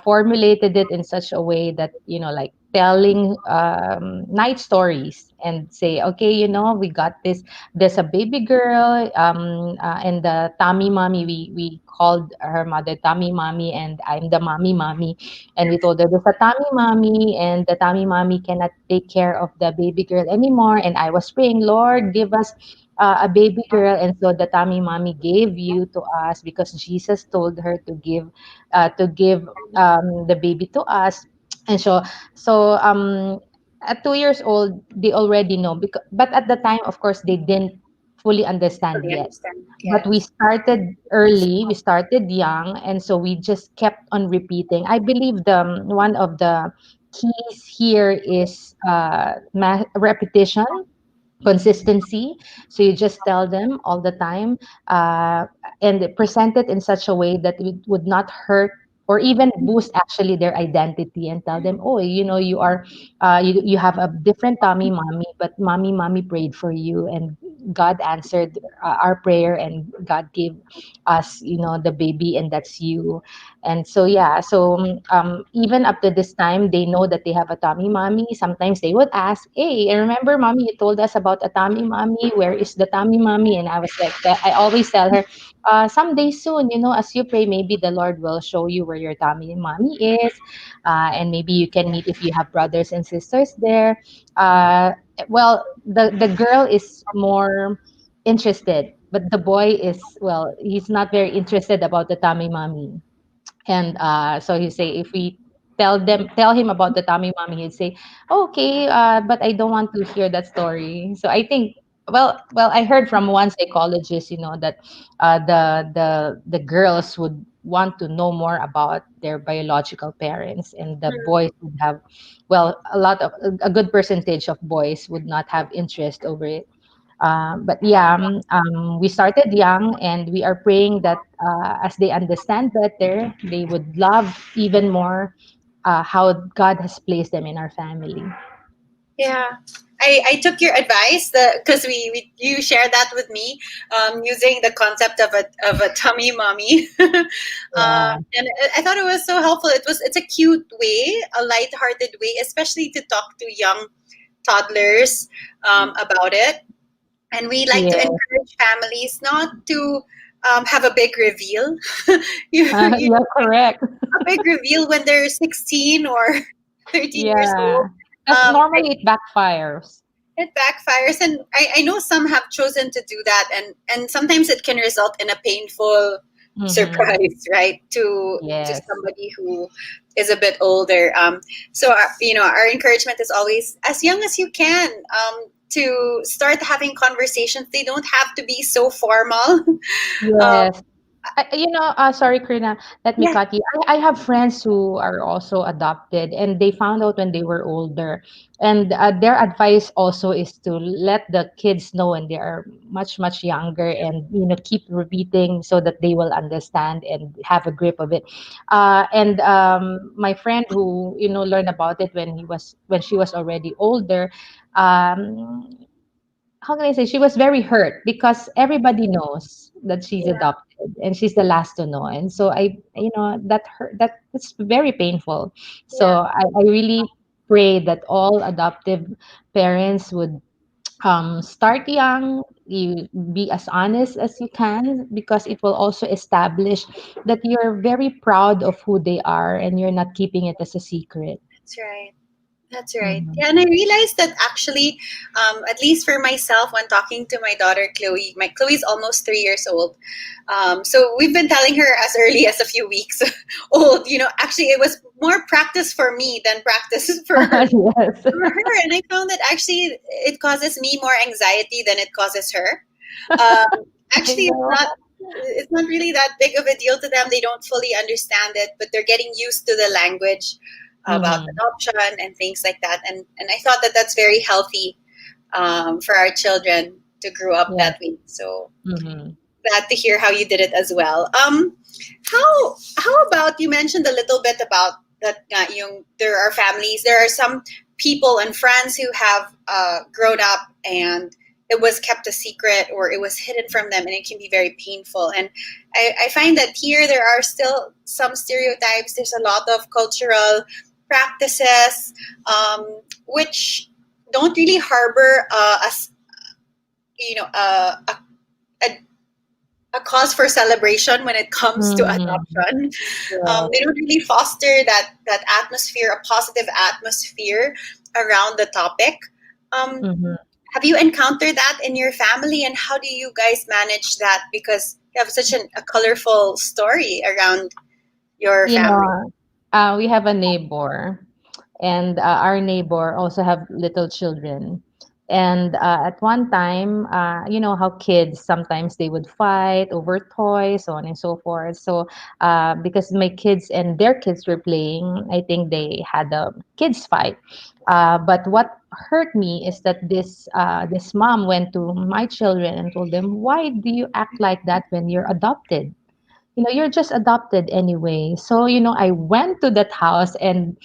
formulated it in such a way that, like telling night stories and say, okay, we got this. There's a baby girl, and the Tommy mommy, we called her mother Tommy mommy, and I'm the mommy. And we told her there's a tummy mommy, and the tummy mommy cannot take care of the baby girl anymore. And I was praying, Lord, give us a baby girl. And so the tummy mommy gave you to us because Jesus told her to give the baby to us. And at 2 years old, they already know. But at the time, of course, they didn't fully understand
Fully
yet.
understand.
But we
Yes.
started early, we started young, and so we just kept on repeating. I believe one of the keys here is repetition, consistency. So you just tell them all the time, uh, and present it in such a way that it would not hurt or even boost actually their identity, and tell them, oh, you have a different tummy mommy, but mommy prayed for you, and God answered our prayer, and God gave us the baby, and that's you. And so yeah, so even up to this time, they know that they have a tummy mommy. Sometimes they would ask, hey, I remember mommy, you told us about a tummy mommy, where is the tummy mommy? And I was like, I always tell her, someday soon, as you pray, maybe the Lord will show you where your tummy mommy is, and maybe you can meet if you have brothers and sisters there. Well, the girl is more interested, but the boy is, well, he's not very interested about the tummy mommy. And so he say, if we tell him about the tummy mommy, he'd say, okay, but I don't want to hear that story. So I think, well, I heard from one psychologist, that the girls would want to know more about their biological parents, and the boys would have, well, a good percentage of boys would not have interest over it. But yeah, we started young, and we are praying that as they understand better, they would love even more how God has placed them in our family.
Yeah, I took your advice, because you shared that with me, using the concept of a tummy mommy.
Yeah.
And I thought it was so helpful. It's a cute way, a lighthearted way, especially to talk to young toddlers about it. And we like to
Yes.
encourage families not to have a big reveal. you
Yeah, correct.
a big reveal when they're 16 or 13 years old.
Yeah. Because normally it backfires.
It backfires, and I know some have chosen to do that, and sometimes it can result in a painful
Mm-hmm.
surprise, right, to
Yes.
somebody who is a bit older. So our encouragement is always, as young as you can, to start having conversations. They don't have to be so formal. um,
Yes. Sorry, Karina, let me
yeah,
cut you. I have friends who are also adopted, and they found out when they were older. And their advice also is to let the kids know when they are much, much younger, and, keep repeating so that they will understand and have a grip of it. And my friend who, learned about it when she was already older, um, how can I say, she was very hurt because everybody knows that she's
yeah,
adopted, and she's the last to know. And so that hurt, that's very painful. So
yeah.
I really pray that all adoptive parents would start young, you be as honest as you can, because it will also establish that you're very proud of who they are and you're not keeping it as a secret.
That's right. That's right. Yeah, and I realized that actually, at least for myself, when talking to my daughter Chloe, my Chloe's almost 3 years old. So we've been telling her as early as a few weeks old. Actually, it was more practice for me than practice for her.
Yes.
For her, and I found that actually it causes me more anxiety than it causes her. Actually, it's not really that big of a deal to them. They don't fully understand it, but they're getting used to the language about adoption and things like that. And I thought that that's very healthy for our children to grow up that way. So glad to hear how you did it as well. How about, you mentioned a little bit about that there are families, there are some people and friends who have grown up and it was kept a secret or it was hidden from them, and it can be very painful. And I find that here there are still some stereotypes. There's a lot of cultural practices which don't really harbor a cause for celebration when it comes to adoption. They don't really foster that atmosphere, a positive atmosphere around the topic. Have you encountered that in your family, and how do you guys manage that? Because you have such a colorful story around your family.
We have a neighbor, and our neighbor also have little children. And at one time, you know how kids sometimes they would fight over toys, so on and so forth. So because my kids and their kids were playing, I think they had a kids fight. But what hurt me is that this mom went to my children and told them, "Why do you act like that when you're adopted? You're just adopted anyway." So, I went to that house and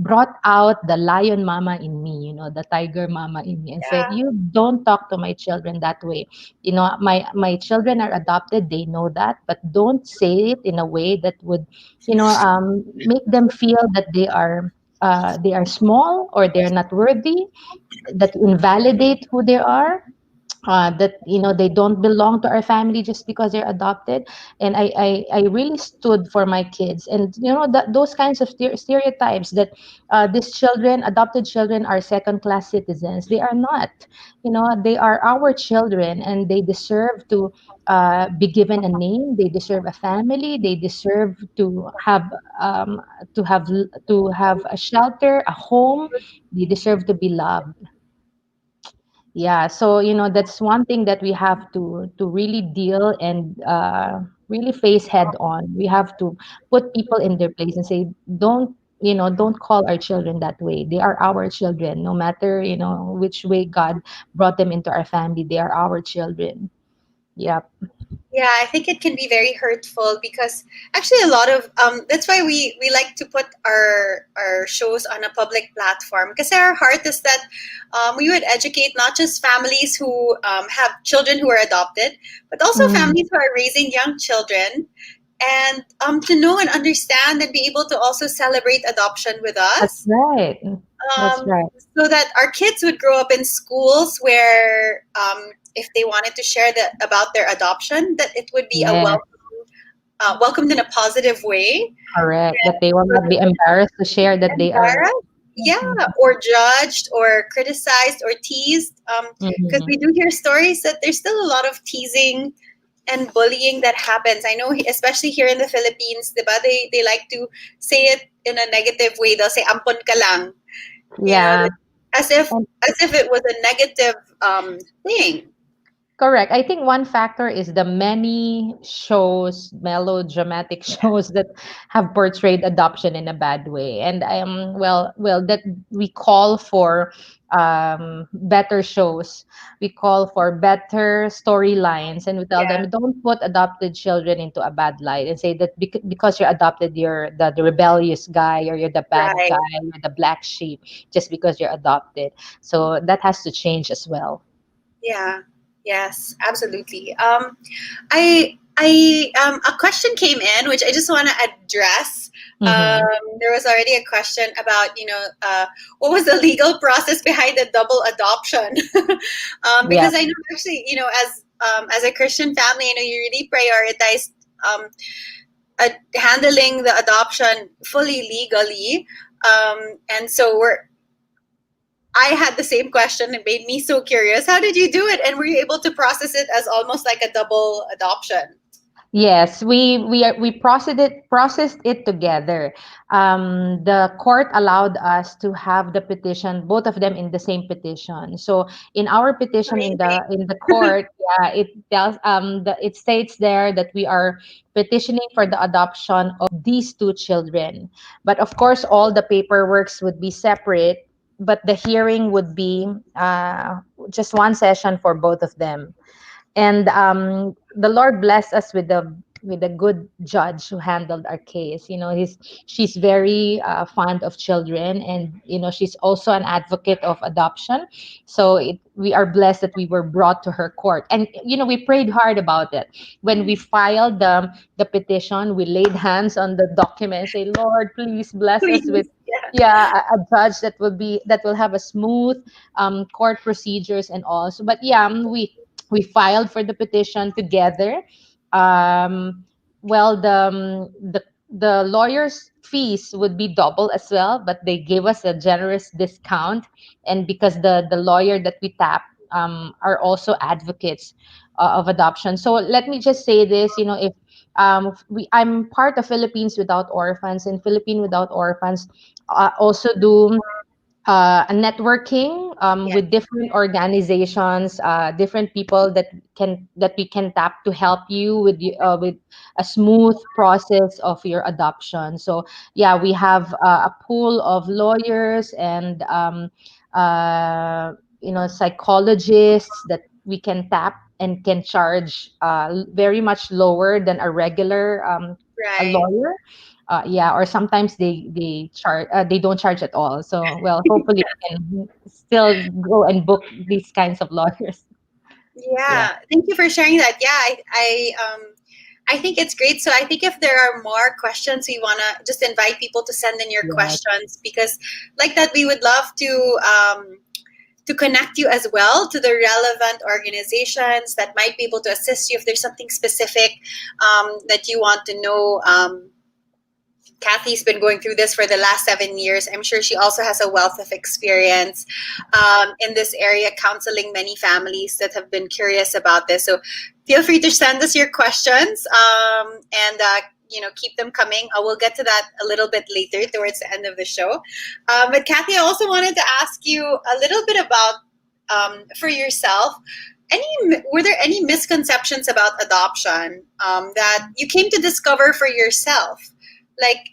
brought out the lion mama in me, the tiger mama in me, and said, "You don't talk to my children that way. My children are adopted, they know that, but don't say it in a way that would, make them feel that they are small or they're not worthy, that invalidate who they are." That they don't belong to our family just because they're adopted. And I really stood for my kids, and those kinds of stereotypes that these children, adopted children, are second class citizens. They are not. They are our children, and they deserve to be given a name. They deserve a family. They deserve to have a shelter, a home. They deserve to be loved. Yeah, so that's one thing that we have to really deal and really face head on. We have to put people in their place and say, don't call our children that way. They are our children, no matter which way God brought them into our family. They are our children. Yep.
Yeah, I think it can be very hurtful because actually a lot of that's why we like to put our shows on a public platform, because our heart is that we would educate not just families who have children who are adopted, but also families who are raising young children, and to know and understand and be able to also celebrate adoption with us.
That's right. That's right.
So that our kids would grow up in schools where if they wanted to share about their adoption, that it would be welcomed in a positive way.
Correct. That they will not be embarrassed to share that they are.
Yeah, or judged or criticized or teased. Because we do hear stories that there's still a lot of teasing and bullying that happens. I know, especially here in the Philippines, diba, they like to say it in a negative way. They'll say, "Ampon ka lang."
Yeah.
As if it was a negative thing.
Correct. I think one factor is the many shows, melodramatic shows that have portrayed adoption in a bad way, and well, that we call for better shows. We call for better storylines, and we tell them, don't put adopted children into a bad light and say that because you're adopted, you're the rebellious guy, or you're the bad guy, you're the black sheep, just because you're adopted. So that has to change as well.
Yeah. Yes, absolutely. A question came in which I just want to address. There was already a question about, what was the legal process behind the double adoption? Because I know actually, as a Christian family, you really prioritize handling the adoption fully legally. And so I had the same question. It made me so curious. How did you do it? And were you able to process it as almost like a double adoption?
Yes, we processed it together. The court allowed us to have the petition, both of them in the same petition. So in our petition in the court, yeah, it tells it states there that we are petitioning for the adoption of these two children. But of course, all the paperworks would be separate, but the hearing would be just one session for both of them. And the Lord blessed us with a good judge who handled our case. She's very fond of children, and she's also an advocate of adoption. So we are blessed that we were brought to her court, and we prayed hard about it. When we filed the petition, we laid hands on the document, say, Lord, please bless us with a judge that will have a smooth court procedures and all. So, but we filed for the petition together. Well, the lawyers' fees would be double as well, but they gave us a generous discount. And because the lawyer that we tap are also advocates of adoption. So let me just say this, if I'm part of Philippines Without Orphans, and Philippine Without Orphans also do a networking with different organizations, different people that we can tap to help you with a smooth process of your adoption. So yeah, we have a pool of lawyers and psychologists that we can tap and can charge very much lower than a regular a lawyer. Or sometimes they charge, they don't charge at all. So well, hopefully we can still go and book these kinds of lawyers.
Yeah, thank you for sharing that. Yeah, I think it's great. So I think if there are more questions, we want to just invite people to send in your questions, because like that, we would love to connect you as well to the relevant organizations that might be able to assist you if there's something specific that you want to know. Kathy's been going through this for the last 7 years. I'm sure she also has a wealth of experience in this area, counseling many families that have been curious about this. So feel free to send us your questions and keep them coming. I will get to that a little bit later towards the end of the show. But Kathy, I also wanted to ask you a little bit about for yourself. Were there any misconceptions about adoption that you came to discover for yourself? Like,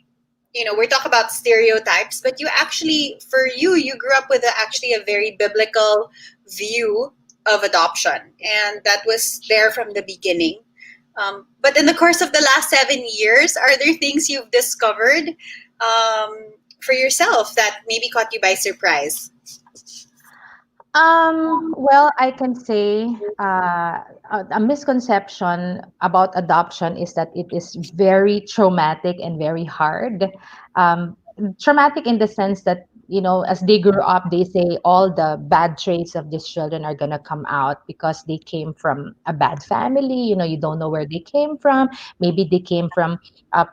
we're talking about stereotypes, but you grew up with actually a very biblical view of adoption, and that was there from the beginning. But in the course of the last 7 years, are there things you've discovered for yourself that maybe caught you by surprise?
Well, I can say a misconception about adoption is that it is very traumatic and very hard. Traumatic in the sense that, as they grew up, they say all the bad traits of these children are going to come out because they came from a bad family. You don't know where they came from. Maybe they came from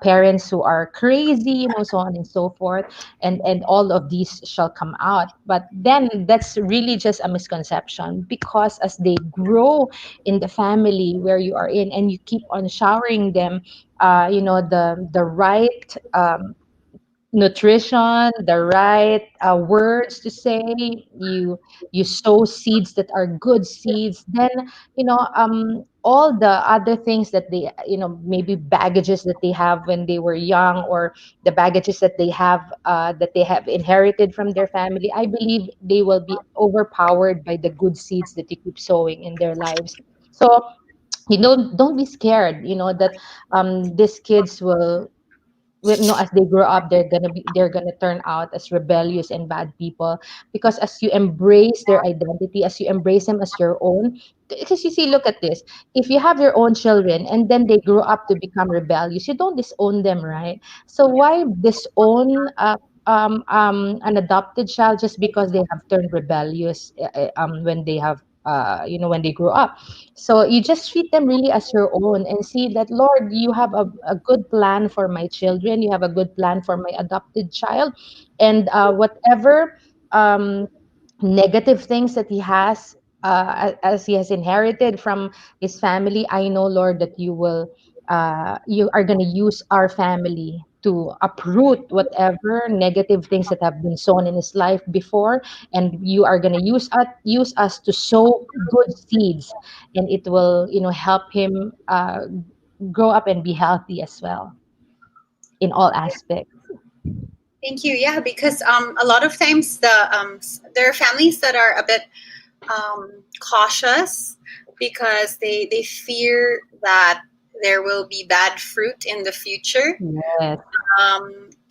parents who are crazy, so on and so forth. And all of these shall come out. But then that's really just a misconception, because as they grow in the family where you are in, and you keep on showering them, the right nutrition, the right words to say, you sow seeds that are good seeds, then all the other things that they, maybe baggages that they have when they were young, or the baggages that they have inherited from their family, I believe they will be overpowered by the good seeds that you keep sowing in their lives. So don't be scared, that these kids will as they grow up, they're gonna turn out as rebellious and bad people. Because as you embrace their identity, as you embrace them as your own, because you see, look at this: if you have your own children and then they grow up to become rebellious, you don't disown them, right? So why disown an adopted child just because they have turned rebellious when they have when they grow up? So you just treat them really as your own and see that, Lord, you have a good plan for my children. You have a good plan for my adopted child. And whatever um, negative things that he has, as he has inherited from his family, I know, Lord, that you are going to use our family to uproot whatever negative things that have been sown in his life before, and you are going to use us to sow good seeds, and it will help him grow up and be healthy as well in all aspects.
Thank you. Yeah, because a lot of times there are families that are a bit cautious because they fear that there will be bad fruit in the future.
Yes.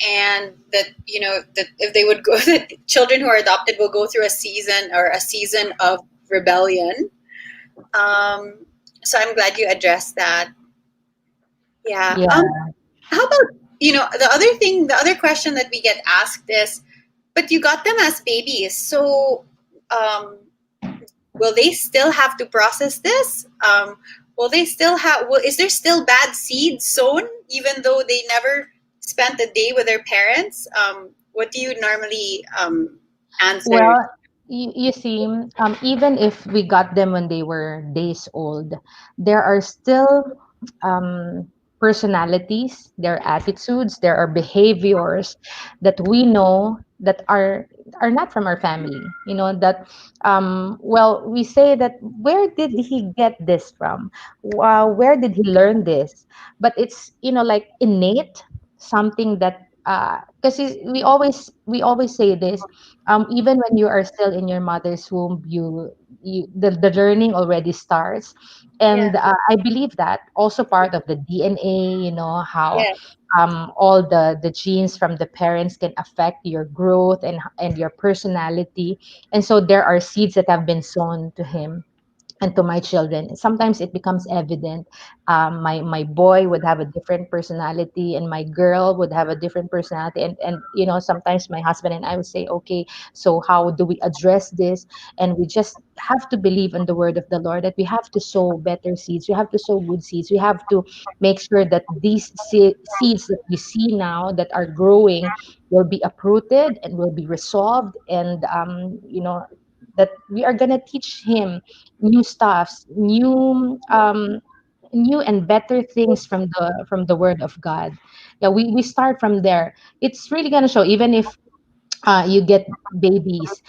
And that that if they would go, that children who are adopted will go through a season of rebellion. So I'm glad you addressed that. Yeah.
Yeah.
How about the other question that we get asked is, but you got them as babies, so will they still have to process this? Will they still have? Is there still bad seeds sown even though they never spent a day with their parents? What do you normally answer?
Well, you see, even if we got them when they were days old, there are still personalities, there are attitudes, there are behaviors that we know that are not from our family. That well, we say that, where did he get this from? Where did he learn this? But it's like innate, something that because we always say this, even when you are still in your mother's womb, the learning already starts. And I believe that also part of the DNA, how all the genes from the parents can affect your growth and your personality. And so there are seeds that have been sown to him and to my children. Sometimes it becomes evident. My boy would have a different personality, and my girl would have a different personality. And sometimes my husband and I would say, okay, so how do we address this? And we just have to believe in the word of the Lord, that we have to sow better seeds. We have to sow good seeds. We have to make sure that these seeds that we see now that are growing will be uprooted and will be resolved. And that we are gonna teach him new stuffs, new and better things from the word of God. Yeah, we start from there. It's really gonna show, even if you get babies,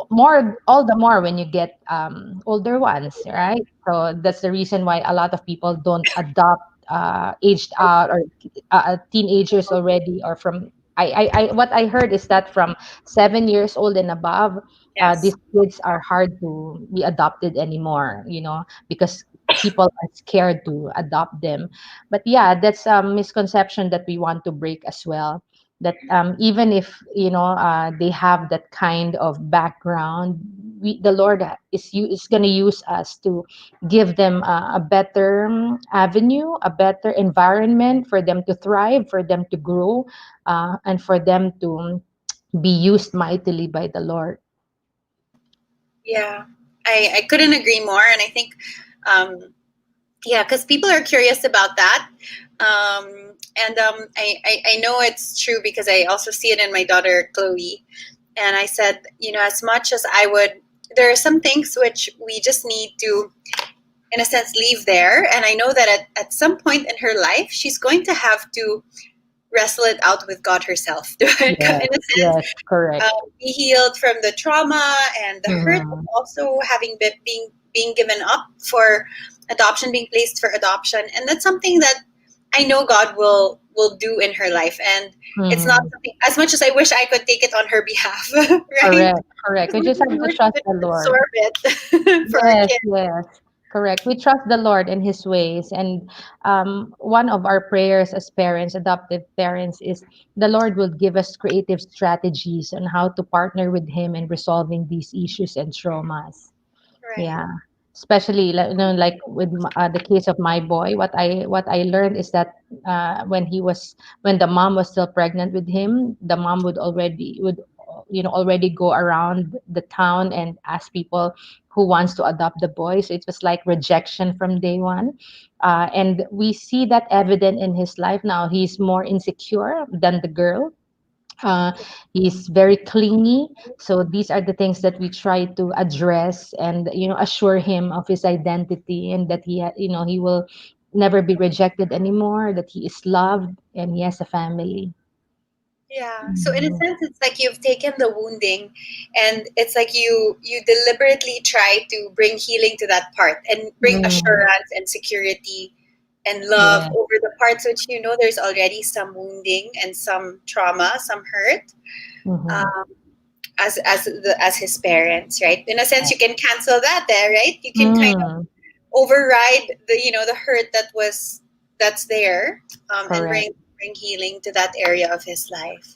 more all the more when you get older ones, right? So that's the reason why a lot of people don't adopt aged out, or teenagers already, or from what I heard is that from 7 years old and above, these kids are hard to be adopted anymore, because people are scared to adopt them. But yeah, that's a misconception that we want to break as well, that even if they have that kind of background, the Lord is going to use us to give them a better avenue, a better environment for them to thrive, for them to grow, and for them to be used mightily by the Lord.
Yeah, I couldn't agree more. And I think, because people are curious about that. I know it's true because I also see it in my daughter, Chloe. And I said, as much as there are some things which we just need to, in a sense, leave there. And I know that at some point in her life, she's going to have to wrestle it out with God herself.
Yes,
in a sense,
yes, correct.
be healed from the trauma and the hurt of also having being given up for adoption, being placed for adoption. And that's something that I know God will do in her life. And it's not something, as much as I wish I could take it on her behalf, right?
Correct. We just have to trust the Lord.
Absorb it for
Yes,
her kid.
yes, correct. We trust the Lord and His ways. And one of our prayers as parents, adoptive parents, is the Lord will give us creative strategies on how to partner with Him in resolving these issues and traumas.
Right.
Yeah, especially like with the case of my boy, what I learned is that when the mom was still pregnant with him, the mom would already go around the town and ask people who wants to adopt the boy. So it was like rejection from day one, and we see that evident in his life now. He's more insecure than the girl. uh, he's very clingy. So these are the things that we try to address and assure him of his identity, and that he will never be rejected anymore, that he is loved and he has a family.
Yeah. So in a sense, it's like you've taken the wounding, and it's like you deliberately try to bring healing to that part and bring
Mm,
assurance and security and love
yeah.
over the parts which there's already some wounding and some trauma, some hurt.
Mhm.
Um, as his parents, right? In a sense, you can cancel that there, right? You can kind of
Mm,
override the hurt that's there, and
correct.
bring healing to that area of his life.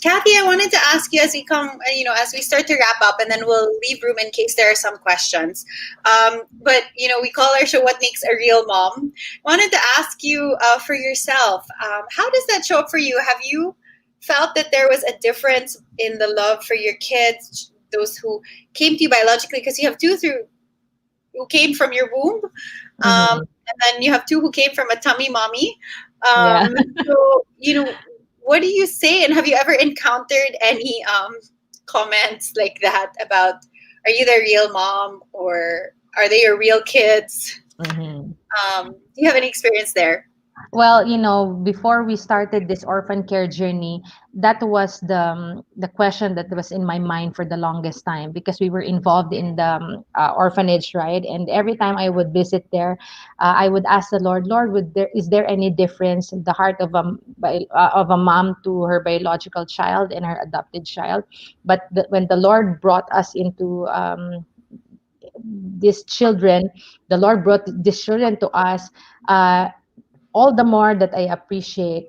Kathy, I wanted to ask you as we as we start to wrap up, and then we'll leave room in case there are some questions. But we call our show "What Makes a Real Mom." Wanted to ask you for yourself, how does that show up for you? Have you felt that there was a difference in the love for your kids, those who came to you biologically, because you have two who came from your womb,
Mhm.
and then you have two who came from a tummy mommy.
Yeah.
So, what do you say? And have you ever encountered any comments like that about, are you the real mom, or are they your real kids?
Mhm.
Do you have any experience there?
Well, before we started this orphan care journey, that was the question that was in my mind for the longest time, because we were involved in the orphanage, right? And every time I would visit there, I would ask the Lord, Lord, is there any difference in the heart of a mom to her biological child and her adopted child? But when the Lord brought us into these children, the Lord brought these children to us. All the more that I appreciate,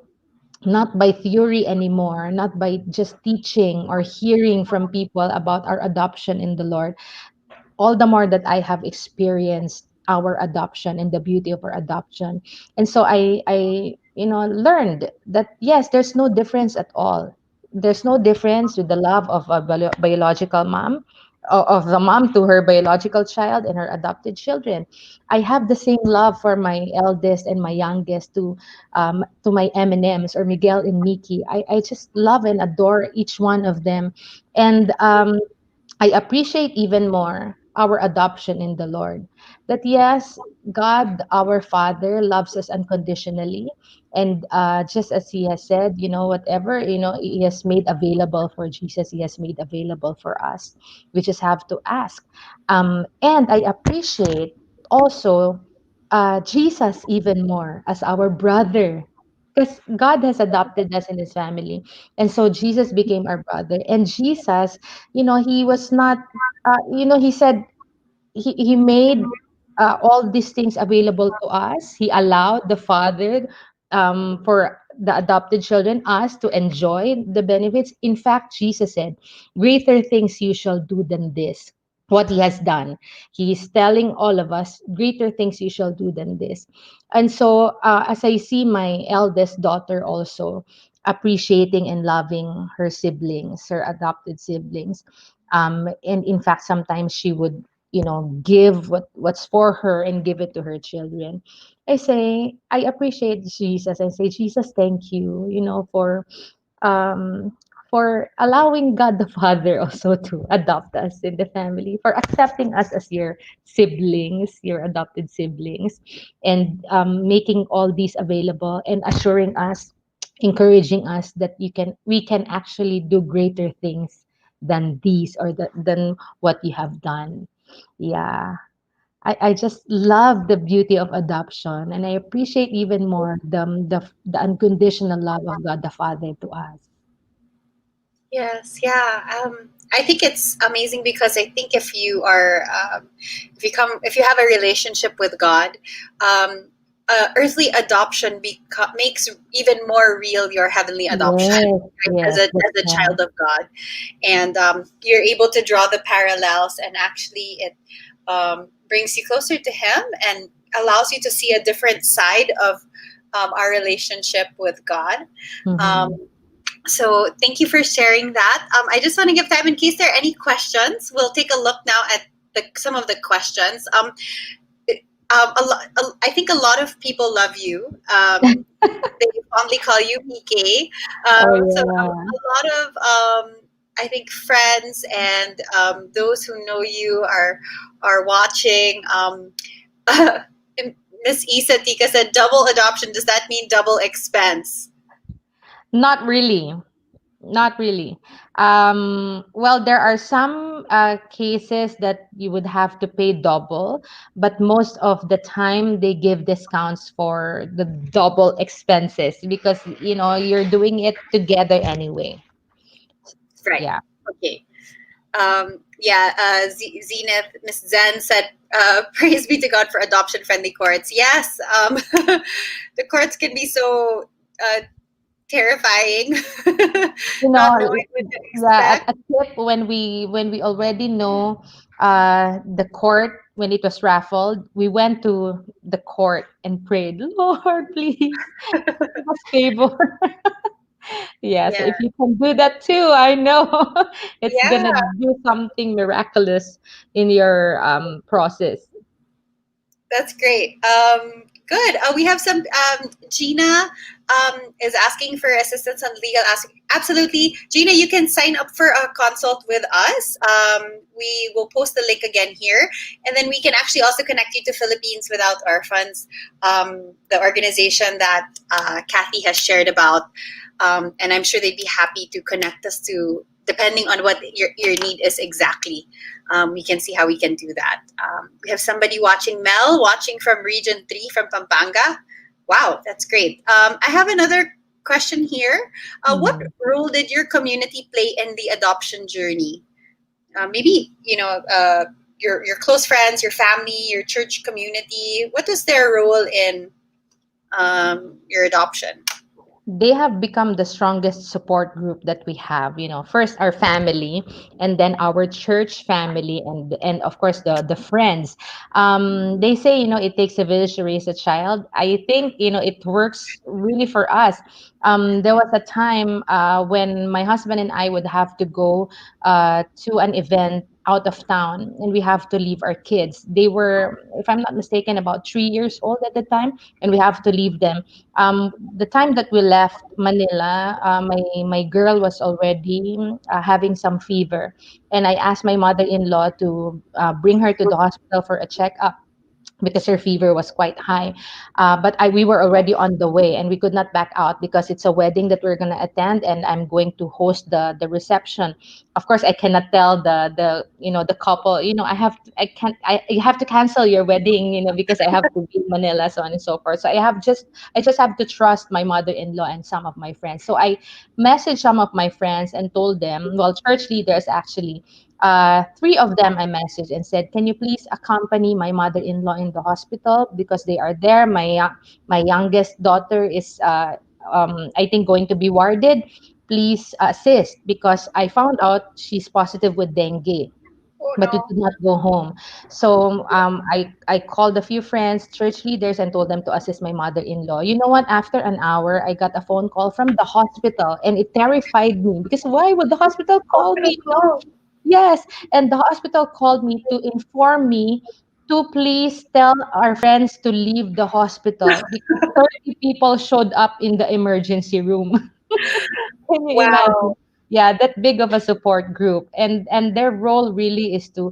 not by theory anymore, not by just teaching or hearing from people about our adoption in the Lord, all the more that I have experienced our adoption and the beauty of our adoption. And so I learned that yes, there's no difference at all. There's no difference with the love of a biological mom, of the mom to her biological child and her adopted children. I have the same love for my eldest and my youngest, to my M&Ms, or Miguel and Nikki. I just love and adore each one of them. And I appreciate even more our adoption in the Lord. That yes, God, our Father, loves us unconditionally. And just as He has said, whatever, He has made available for Jesus, He has made available for us. We just have to ask. And I appreciate also Jesus even more as our brother. Because God has adopted us in His family. And so Jesus became our brother. And Jesus, he was not he said he made all these things available to us. He allowed the Father, for the adopted children, us to enjoy the benefits. In fact, Jesus said, greater things you shall do than this, what He has done. He is telling all of us, greater things you shall do than this. And so as I see my eldest daughter also appreciating and loving her siblings, her adopted siblings, and in fact sometimes she would give what's for her and give it to her children. I appreciate Jesus. I say, Jesus, thank you, um for allowing God the Father also to adopt us in the family, for accepting us as your siblings, your adopted siblings, and making all these available and assuring us, encouraging us that we can actually do greater things than these, or than what you have done. Yeah. I just love the beauty of adoption, and I appreciate even more the unconditional love of God the Father to us.
Yes, yeah. I think it's amazing because I think if you are, if you have a relationship with God, earthly adoption makes even more real your heavenly adoption,
Yes,
right?
yes,
As
that's
a
right.
child of God, and you're able to draw the parallels, and actually it brings you closer to Him and allows you to see a different side of our relationship with God.
Mhm.
So thank you for sharing that. I just want to give time in case there are any questions. We'll take a look now at some of the questions. I think a lot of people love you. They fondly call you PK.
Oh
So
yeah.
a lot of I think friends and those who know you are watching. Miss Isa Tika said, "Double adoption. Does that mean double expense?"
Not really. Not really. Well, there are some cases that you would have to pay double, but most of the time they give discounts for the double expenses because you're doing it together anyway.
Right.
Yeah.
Okay. Zenith, Miss Zen said, praise be to God for adoption-friendly courts. Yes, the courts can be so terrifying,
You know,
not knowing what to
yeah,
expect.
a tip when we already know the court when it was raffled, we went to the court and prayed, Lord, please give us favor. Yeah, so
Yeah,
if you can do that too, I know it's
yeah,
gonna do something miraculous in your process.
that's great. Good. We have some. Gina is asking for assistance on legal aspect. Absolutely, Gina, you can sign up for a consult with us. We will post the link again here, and then we can actually also connect you to Philippines Without Orphans, the organization that Kathy has shared about, and I'm sure they'd be happy to connect us to, depending on what your need is exactly. We can see how we can do that. We have somebody watching, Mel, watching from Region 3 from Pampanga. Wow, that's great. I have another question here. What role did your community play in the adoption journey? Maybe, your close friends, your family, your church community. What was their role in your adoption?
They have become the strongest support group that we have. First our family, and then our church family, and of course the friends. They say it takes a village to raise a child. I think it works really for us. There was a time when my husband and I would have to go to an event out of town, and we have to leave our kids. They were, if I'm not mistaken, about 3 years old at the time, and we have to leave them. The time that we left Manila, my girl was already having some fever, and I asked my mother-in-law to bring her to the hospital for a checkup because her fever was quite high. But we were already on the way, and we could not back out because it's a wedding that we're going to attend, and I'm going to host the reception. Of course, I cannot tell the couple, you have to cancel your wedding, because I have to be in Manila, so on and so forth. So I just have to trust my mother-in-law and some of my friends. So I messaged some of my friends and told them, well, church leaders actually, three of them I messaged and said, "Can you please accompany my mother-in-law in the hospital because they are there? My youngest daughter is, I think, going to be warded. Please assist because I found out she's positive with dengue."
Oh
But we
no.
could not go home. So I called a few friends, church leaders, and told them to assist my mother-in-law. You know what? After an hour, I got a phone call from the hospital, and it terrified me because why would the hospital call me? Yes, and the hospital called me to inform me to please tell our friends to leave the hospital because 30 people showed up in the emergency room. Can you imagine?
Wow.
Yeah, that big of a support group, and their role really is to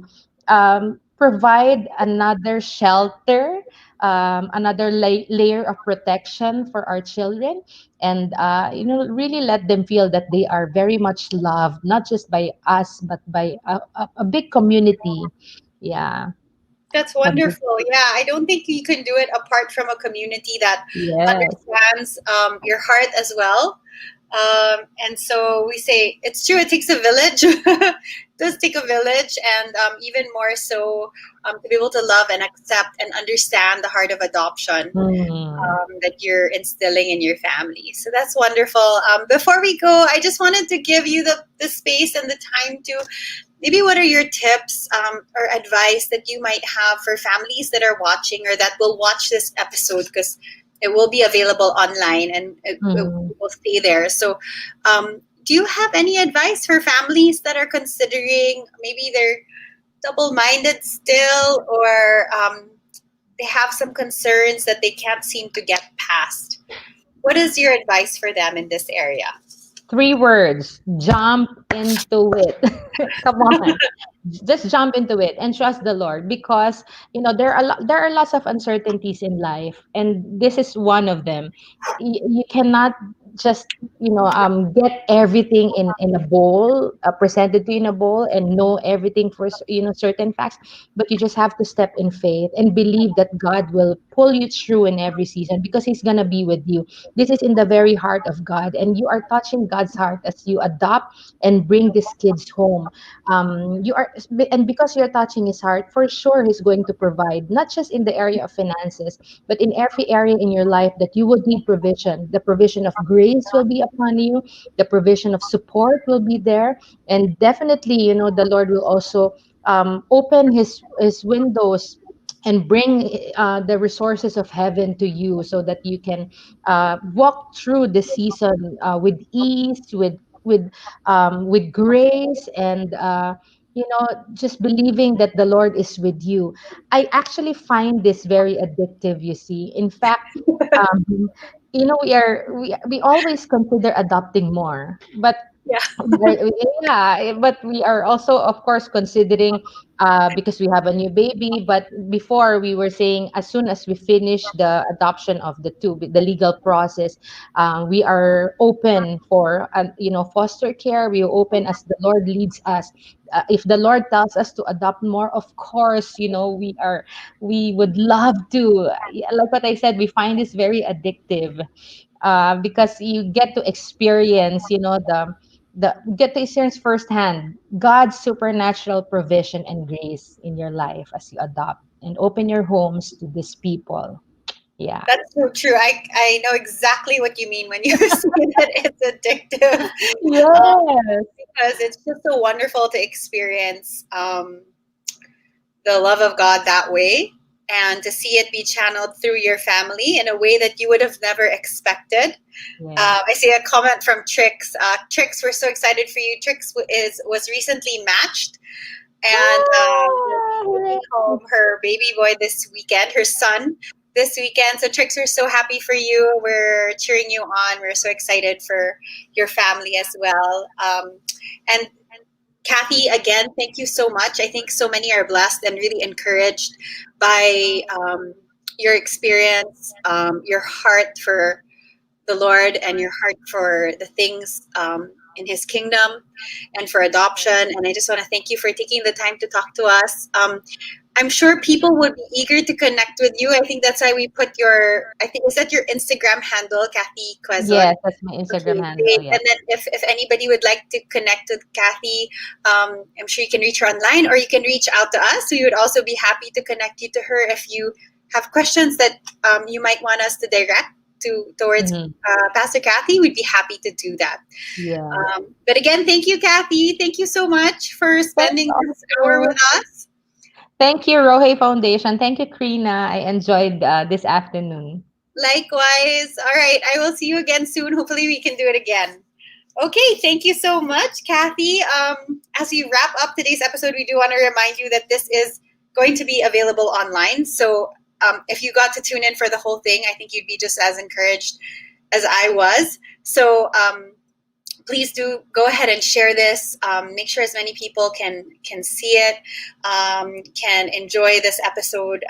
provide another shelter, another layer of protection for our children, and really let them feel that they are very much loved, not just by us, but by a big community. Yeah,
That's
a big,
wonderful. Yeah, I don't think you can do it apart from a community that
yes.
understands your heart as well. And so we say, it's true, it takes a village. It does take a village, and even more so to be able to love and accept and understand the heart of adoption that you're instilling in your family. So that's wonderful. Before we go, I just wanted to give you the space and the time to maybe what are your tips or advice that you might have for families that are watching or that will watch this episode, because it will be available online and it will stay there. So do you have any advice for families that are considering, maybe they're double-minded still, or they have some concerns that they can't seem to get past? What is your advice for them in this area?
3 words: jump into it. Come on, just jump into it and trust the Lord, because there are lots of uncertainties in life, and this is one of them. You cannot just get everything in a bowl, presented to you in a bowl, and know everything for certain facts, but you just have to step in faith and believe that God will pull you through in every season, because He's gonna be with you. This is in the very heart of God, and you are touching God's heart as you adopt and bring these kids home. And because you're touching His heart, for sure He's going to provide, not just in the area of finances, but in every area in your life that you would need provision. The provision of grace will be upon you. The provision of support will be there, and definitely, the Lord will also open His windows and bring the resources of heaven to you, so that you can walk through the season with ease, with grace, and just believing that the Lord is with you. I actually find this very addictive. You see, in fact, we always consider adopting more, but yeah, but we are also, of course, considering because we have a new baby. But before, we were saying, as soon as we finish the adoption of the legal process, we are open for foster care. We are open as the Lord leads us. If the Lord tells us to adopt more, of course, we would love to. Yeah, like what I said, we find this very addictive, because you get to experience, get to experience firsthand God's supernatural provision and grace in your life as you adopt and open your homes to these people. Yeah.
That's so true. I know exactly what you mean when you say that it's addictive.
Yes.
Because it's just so wonderful to experience the love of God that way, and to see it be channeled through your family in a way that you would have never expected. I see a comment from Trix. Trix, we're so excited for you. Trix was recently matched, and bringing home her baby boy this weekend, her son this weekend. So Trix, we're so happy for you. We're cheering you on. We're so excited for your family as well. And Kathy, again, thank you so much. I think so many are blessed and really encouraged by your experience, your heart for the Lord, and your heart for the things in His kingdom and for adoption. And I just want to thank you for taking the time to talk to us. I'm sure people would be eager to connect with you. I think that's why we put is that your Instagram handle, Kathy Cueson?
Yes, that's my Instagram handle. Yeah.
And then if anybody would like to connect with Kathy, I'm sure you can reach her online, or you can reach out to us. We would also be happy to connect you to her if you have questions that you might want us to direct towards Pastor Kathy. We'd be happy to do that.
Yeah.
But again, thank you, Kathy. Thank you so much for spending this hour with us.
Thank you, ROHIT Foundation. Thank you, Krina. I enjoyed this afternoon.
Likewise. All right. I will see you again soon. Hopefully we can do it again. Okay. Thank you so much, Kathy. As we wrap up today's episode, we do want to remind you that this is going to be available online. So if you got to tune in for the whole thing, I think you'd be just as encouraged as I was. So please do go ahead and share this. Make sure as many people can see it, can enjoy this episode,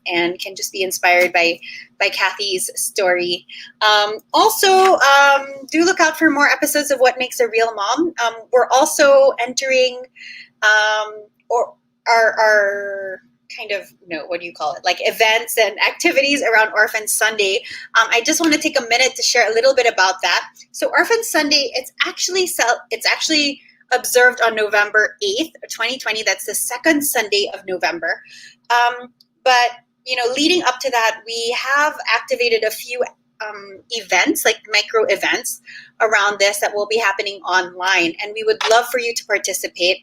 and can just be inspired by Kathy's story. Also, do look out for more episodes of What Makes a Real Mom. We're also entering our kind of, what do you call it? Like events and activities around Orphan Sunday. I just want to take a minute to share a little bit about that. So Orphan Sunday, it's actually observed on November 8th, 2020. That's the second Sunday of November. But, leading up to that, we have activated a few events, like micro events around this that will be happening online. And we would love for you to participate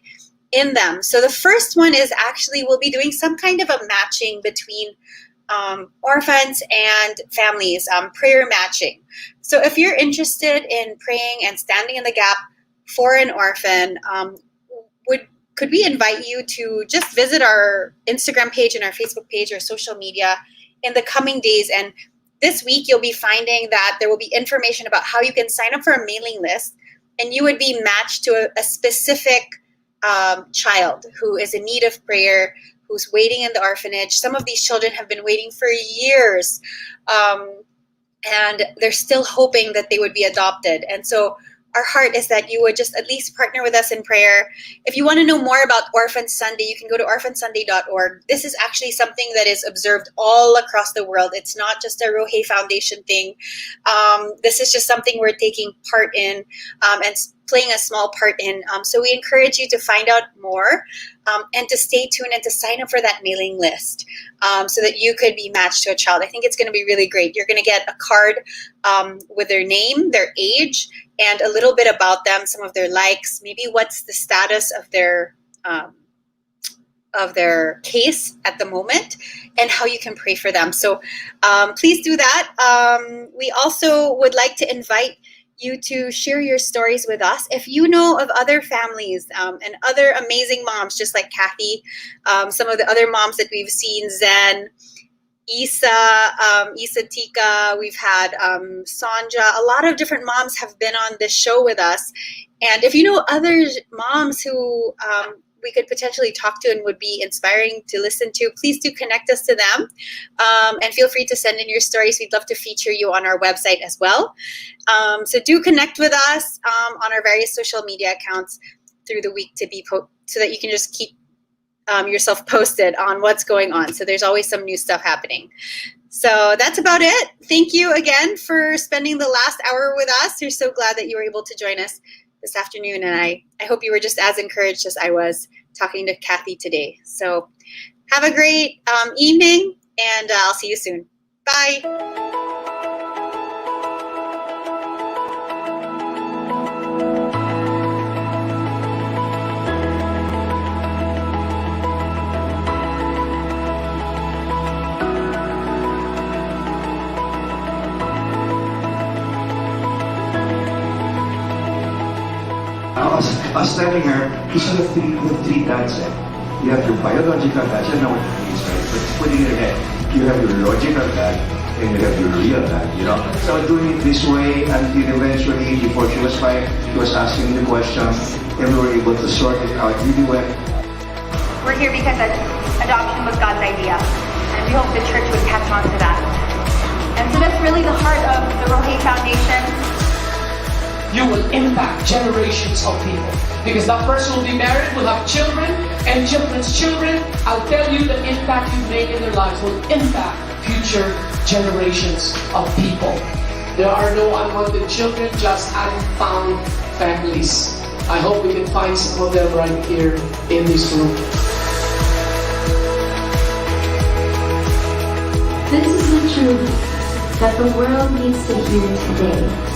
in them. So the first one is actually we'll be doing some kind of a matching between orphans and families, prayer matching. So if you're interested in praying and standing in the gap for an orphan, could we invite you to just visit our Instagram page and our Facebook page or social media in the coming days. And this week you'll be finding that there will be information about how you can sign up for a mailing list, and you would be matched to a specific child who is in need of prayer, who's waiting in the orphanage. Some of these children have been waiting for years, and they're still hoping that they would be adopted. And so our heart is that you would just at least partner with us in prayer. If you want to know more about Orphan Sunday, you can go to orphansunday.org. This is actually something that is observed all across the world. It's not just a ROHIT Foundation thing. This is just something we're taking part in and playing a small part in. So we encourage you to find out more and to stay tuned and to sign up for that mailing list so that you could be matched to a child. I think it's going to be really great. You're going to get a card with their name, their age, and a little bit about them, some of their likes, maybe what's the status of their case at the moment, and how you can pray for them. So please do that. We also would like to invite you to share your stories with us. If you know of other families and other amazing moms, just like Kathy, some of the other moms that we've seen, Zen, Isa Tika, we've had Sanja, a lot of different moms have been on this show with us. And if you know other moms who we could potentially talk to and would be inspiring to listen to, please do connect us to them. And feel free to send in your stories. We'd love to feature you on our website as well. So do connect with us on our various social media accounts through the week so that you can just keep yourself posted on what's going on. So there's always some new stuff happening. So that's about it. Thank you again for spending the last hour with us. We're so glad that you were able to join us this afternoon. And I hope you were just as encouraged as I was talking to Kathy today. So have a great evening, and I'll see you soon. Bye.
I was telling her, you sort of three dads. You have your biological dad, you know what it means, right? But putting it in your head, you have your logical dad, and you have your real dad, So doing it this way until eventually, before she was 5, she was asking the questions, and we were able to sort it out really well.
We're here because adoption was God's idea, and we hope the church would catch on to that. And so that's really the heart of the ROHIT Foundation.
You will impact generations of people. Because that person will be married, will have children, and children's children. I'll tell you, the impact you make in their lives will impact future generations of people. There are no unwanted children, just unfound families. I hope we can find some of them right here in this room.
This is the truth that the world needs to hear today.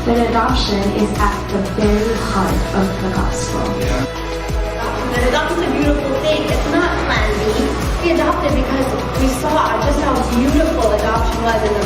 That adoption is at the very heart of the gospel.
And adoption is a beautiful thing. It's not plan B. We adopted because we saw just how beautiful adoption was in the